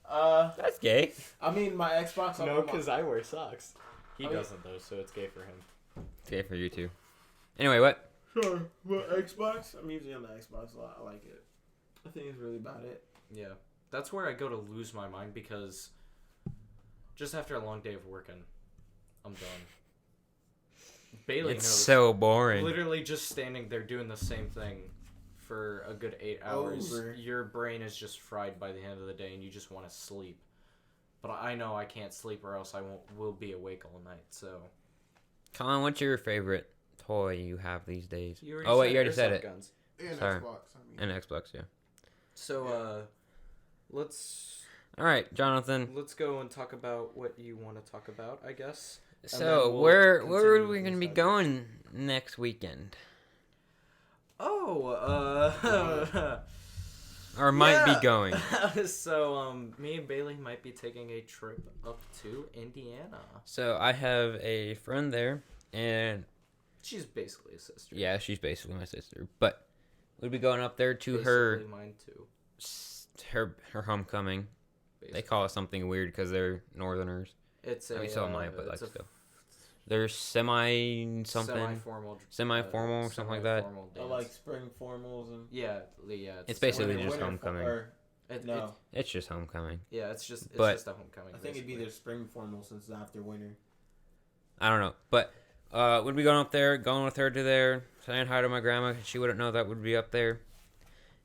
That's gay. I mean, my Xbox. I'm on my- I wear socks. He Oh, yeah. doesn't though, so it's gay for him. It's gay for you too. Anyway, what? Sure. What Xbox? I'm usually on the Xbox a lot. I like it. I think it's really about it. Yeah, that's where I go to lose my mind because just after a long day of working, I'm done. Bailey It's knows. so boring. Literally just standing there doing the same thing for a good 8 hours. Over. Your brain is just fried by the end of the day, and you just want to sleep. But I know I can't sleep, or else I will be awake all night. So. Colin, what's your favorite toy you have these days? You Oh wait, you already said airsoft it. Guns. And Sorry. Xbox. I mean, And Xbox, yeah. So let's All right, Jonathan. go and talk about what you want to talk about, I guess. So then we'll where continue are we with gonna be this going next weekend? Oh, Or might yeah. be going? So me and Bailey might be taking a trip up to Indiana. So I have a friend there, and She's basically a sister. yeah, she's basically my sister. But we'd be going up there to her Basically mine too. her homecoming. They Basically. call it something weird because they're Northerners. It's I a mean, so am I, but like it's a still. They're semi something. semi-formal, Semi-formal or something like that. semi-formal I dance. like spring formals and. Yeah. It's basically winter- just winter homecoming. Or, It, no, It's just homecoming. yeah, it's just But- a homecoming. I think it'd be basically. their spring formal since it's after winter. I don't know, but we'd be going up there, going with her to there, saying hi to my grandma. She wouldn't know that would be up there,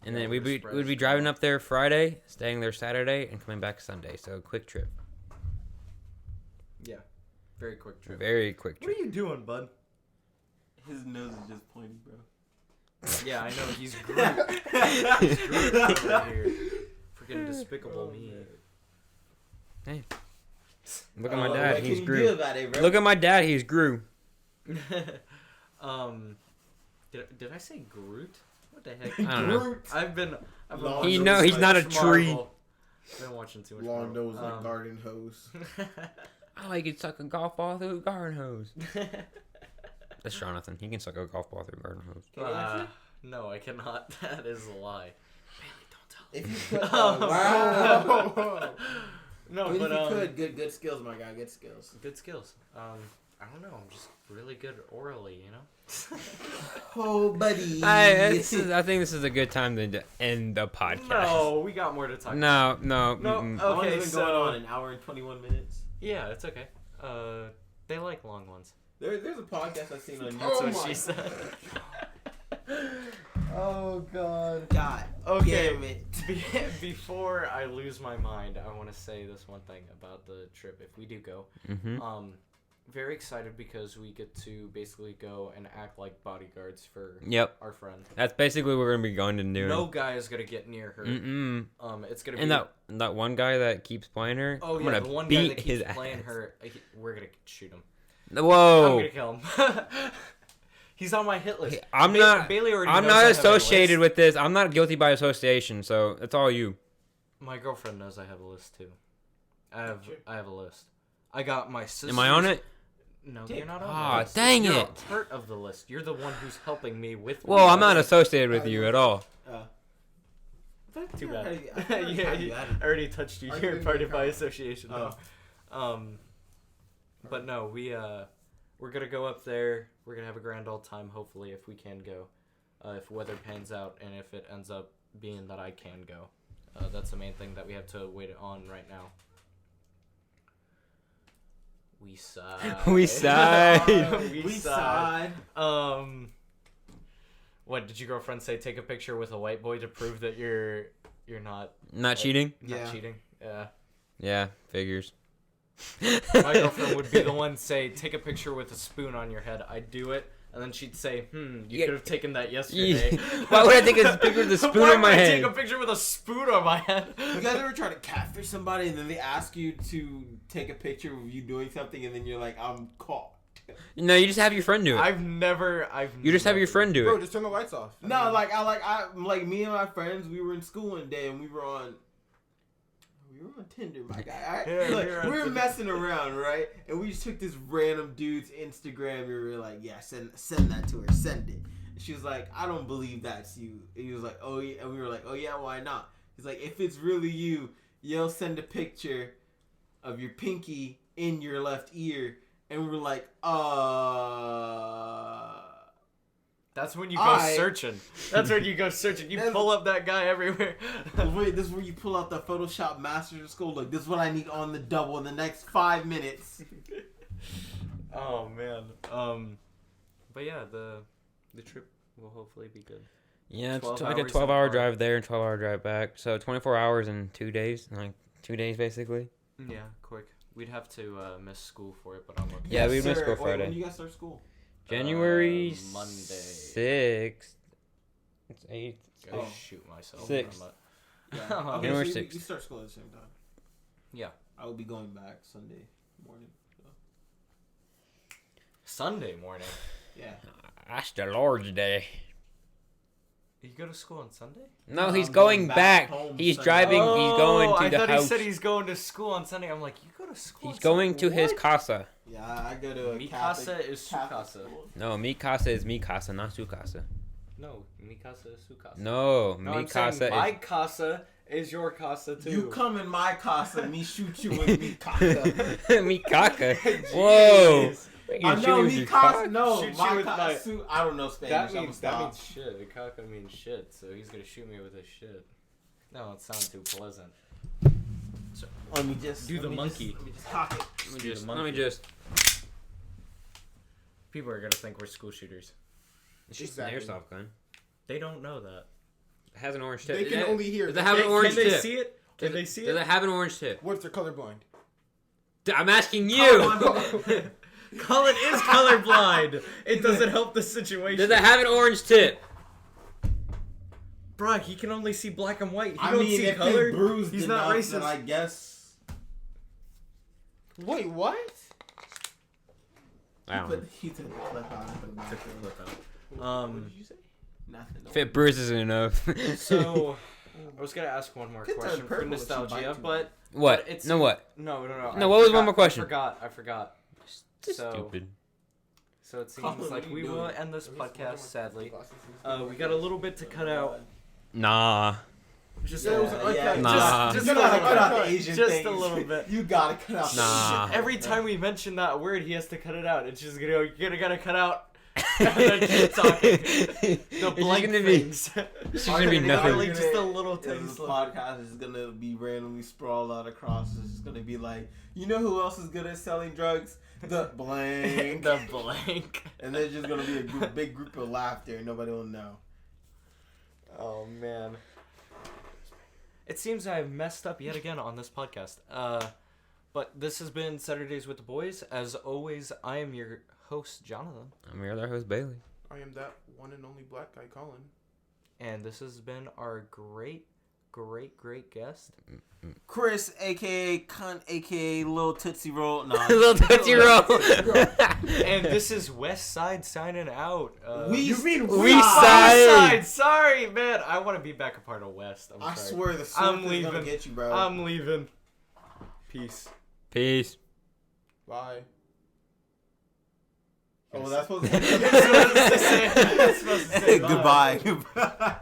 and Yeah, then we're we'd spread be driving up there Friday, staying there Saturday, and coming back Sunday. So a quick trip, Yeah. Very quick trip. very quick What are trip. you doing, bud? His nose is just pointy, bro. Yeah, I know. He's Groot. He's Groot over here. Freaking despicable me. Look at my dad, What he's can you do Gru. about it, bro? Look at my dad, he's Gru. Did I say Groot? What the heck? I don't know. Groot. I've been Long He nose know he's like not a much tree. Marvel. I've been watching too much long Marvel. nose like garden hose. I like it suck a golf ball through a garden hose. That's Jonathan. He can suck a golf ball through a garden hose. Can you answer? No, I cannot. That is a lie. If you could, Oh, wow. No, I mean, but if you could, good skills, my guy, good skills. good skills. I don't know. I'm just really good orally, you know. Oh, buddy. I think this is a good time to end the podcast. No, we got more to talk. No. No. mm-mm. How long Okay, has it been so going on? An hour and 21 minutes? yeah, it's okay. They like long ones. There's a podcast I've seen on YouTube. That's Oh what my she said. Oh God. God. Okay. Damn it. Before I lose my mind, I want to say this one thing about the trip. If we do go, very excited because we get to basically go and act like bodyguards for our friend. That's basically what we're gonna be going to do. No guy is gonna get near her. It's gonna be that one guy that keeps playing her. Oh I'm yeah, gonna the one beat guy that his keeps playing ass. her. We're gonna shoot him. Whoa! I'm gonna kill him. He's on my hit list. I'm not. Bailey already I'm knows I not have a associated list. with this. I'm not guilty by association. So it's all you. My girlfriend knows I have a list too. I have a list. I got my sister. Am I on it? No, you're not on Ah, the list. dang You're it. a part of the list. You're the one who's helping me with. Well, I'm not associated with you at all. Too bad. Yeah, I already touched you. Are You're you part in of my the association. Oh. No. But no, we're gonna go up there. We're gonna have a grand old time. Hopefully, if we can go, if weather pans out, and if it ends up being that I can go, that's the main thing that we have to wait on right now. We sighed. We sighed. We sighed. What did your girlfriend say? Take a picture with a white boy to prove that you're not Cheating. not cheating. Yeah. Yeah, figures. My girlfriend would be the one say, take a picture with a spoon on your head. I'd do it, and then she'd say, you could have taken that yesterday. Why would I take a picture with a spoon Why on my would I head? take a picture with a spoon on my head? You guys ever try to catfish somebody and then they ask you to take a picture of you doing something and then you're like, I'm caught? No, you just have your friend do it. You just have your friend do Bro, it. just turn the lights off. No, like me and my friends, we were in school one day and we were on Tinder, my guy. Alright? Yeah, Look, we we were were on messing around, right? And we just took this random dude's Instagram and we were like, yeah, send that to her, send it. And she was like, I don't believe that's you. And he was like, oh yeah, and we were like, oh yeah, why not? He's like, if it's really you, you'll send a picture of your pinky in your left ear. And we were like, That's when you go searching. That's when you go searching. You pull up that guy everywhere. Wait, this is where you pull out the Photoshop Master of School. Look, this is what I need on the double in the next 5 minutes. Oh man. But yeah, the trip will hopefully be good. Yeah, it's 12 like a hours 12-hour in drive there and 12-hour drive back. So 24 hours in 2 days, like 2 days basically. Yeah, quick. We'd have to miss school for it, but I'm okay. Yeah, we missed school Wait, Friday. when do you guys start school? January Monday. 6th. It's 8th. Gotta shoot myself. 6th. Yeah. Okay, January so 6th. you start school at the same time. Yeah. I will be going back Sunday morning. So. Sunday morning. Yeah. That's the Lord's Day. You go to school on Sunday? No, he's I'm going going back. back home He's Sunday. driving. He's going to I the thought house. he said he's going to school on Sunday. I'm like, you go to school He's on going Sunday? to his What? casa. Yeah, I go to a Mi Catholic, casa is su Catholic casa. school. No, mi casa is mi casa, not su casa. No, mi casa is su casa. No, No, mi I'm casa saying my is. casa is your casa too. You come in my casa, me shoot you in me casa. mi caca. Whoa. Jeez. You I shoot know me with me your casa. cock? No, Shoot you my with casa. my- Su- I don't know Spanish. That I'm means shit. The caca means shit, so he's gonna shoot me with his shit. No, it sounds too pleasant. So, Let me just Do the let me monkey. Let me just cock it. Let me just. people are gonna think we're school shooters. It's just Exactly. an airsoft gun. They don't know that. It has an orange tip. They can only hear. Does it have an orange Can they tip? see it? Can they see Does it? it have an orange tip? What if they're colorblind? I'm asking you. Colin is colorblind. It doesn't help the situation. Does it have an orange tip? Bro, he can only see black and white. He I don't mean, see if color. they bruised He's enough, not then racist. I guess. Wait, what? I don't know. He took the clip out. and put it back Took the in. clip out. What did you say? Nothing. If it bruises enough. So, I was gonna ask one more Could turn question for purple if you bite nostalgia, too but What? it's- No, what? no. No, what was one more question? I forgot. So- Stupid. So it seems Colin, like what are you we doing? will end this podcast sadly. We got a little bit to cut out. Nah. Just Yeah, it was an uncut. Nah. Just you a gotta little cut out bit. the Asian Just things. a little bit. You gotta cut out. Nah. The Every time we mention that word, he has to cut it out. It's just gonna go. You're gonna cut out. And then keep talking. The blank gonna be. things. It's gonna be nothing. Literally just a little This taste. podcast is gonna be randomly sprawled out across. It's just gonna be like, you know who else is good at selling drugs? The blank. The blank. And there's just gonna be a big group of laughter, and nobody will know. Oh man. It seems I've messed up yet again on this podcast. But this has been Saturdays with the Boys. As always, I am your host, Jonathan. I'm your other host, Bailey. I am that one and only black guy, Colin. And this has been our great guest. Chris, a.k.a. Cunt, a.k.a. Lil Tootsie Roll. No, Little Tootsie Roll. And this is West Side signing out. We Side. Side. Sorry, man. I want to be back a part of West. I sorry. swear the sword I'm is leaving. gonna get you, bro. I'm leaving. Peace. Peace. Bye. Oh, well, that's supposed to That's supposed to say. Goodbye.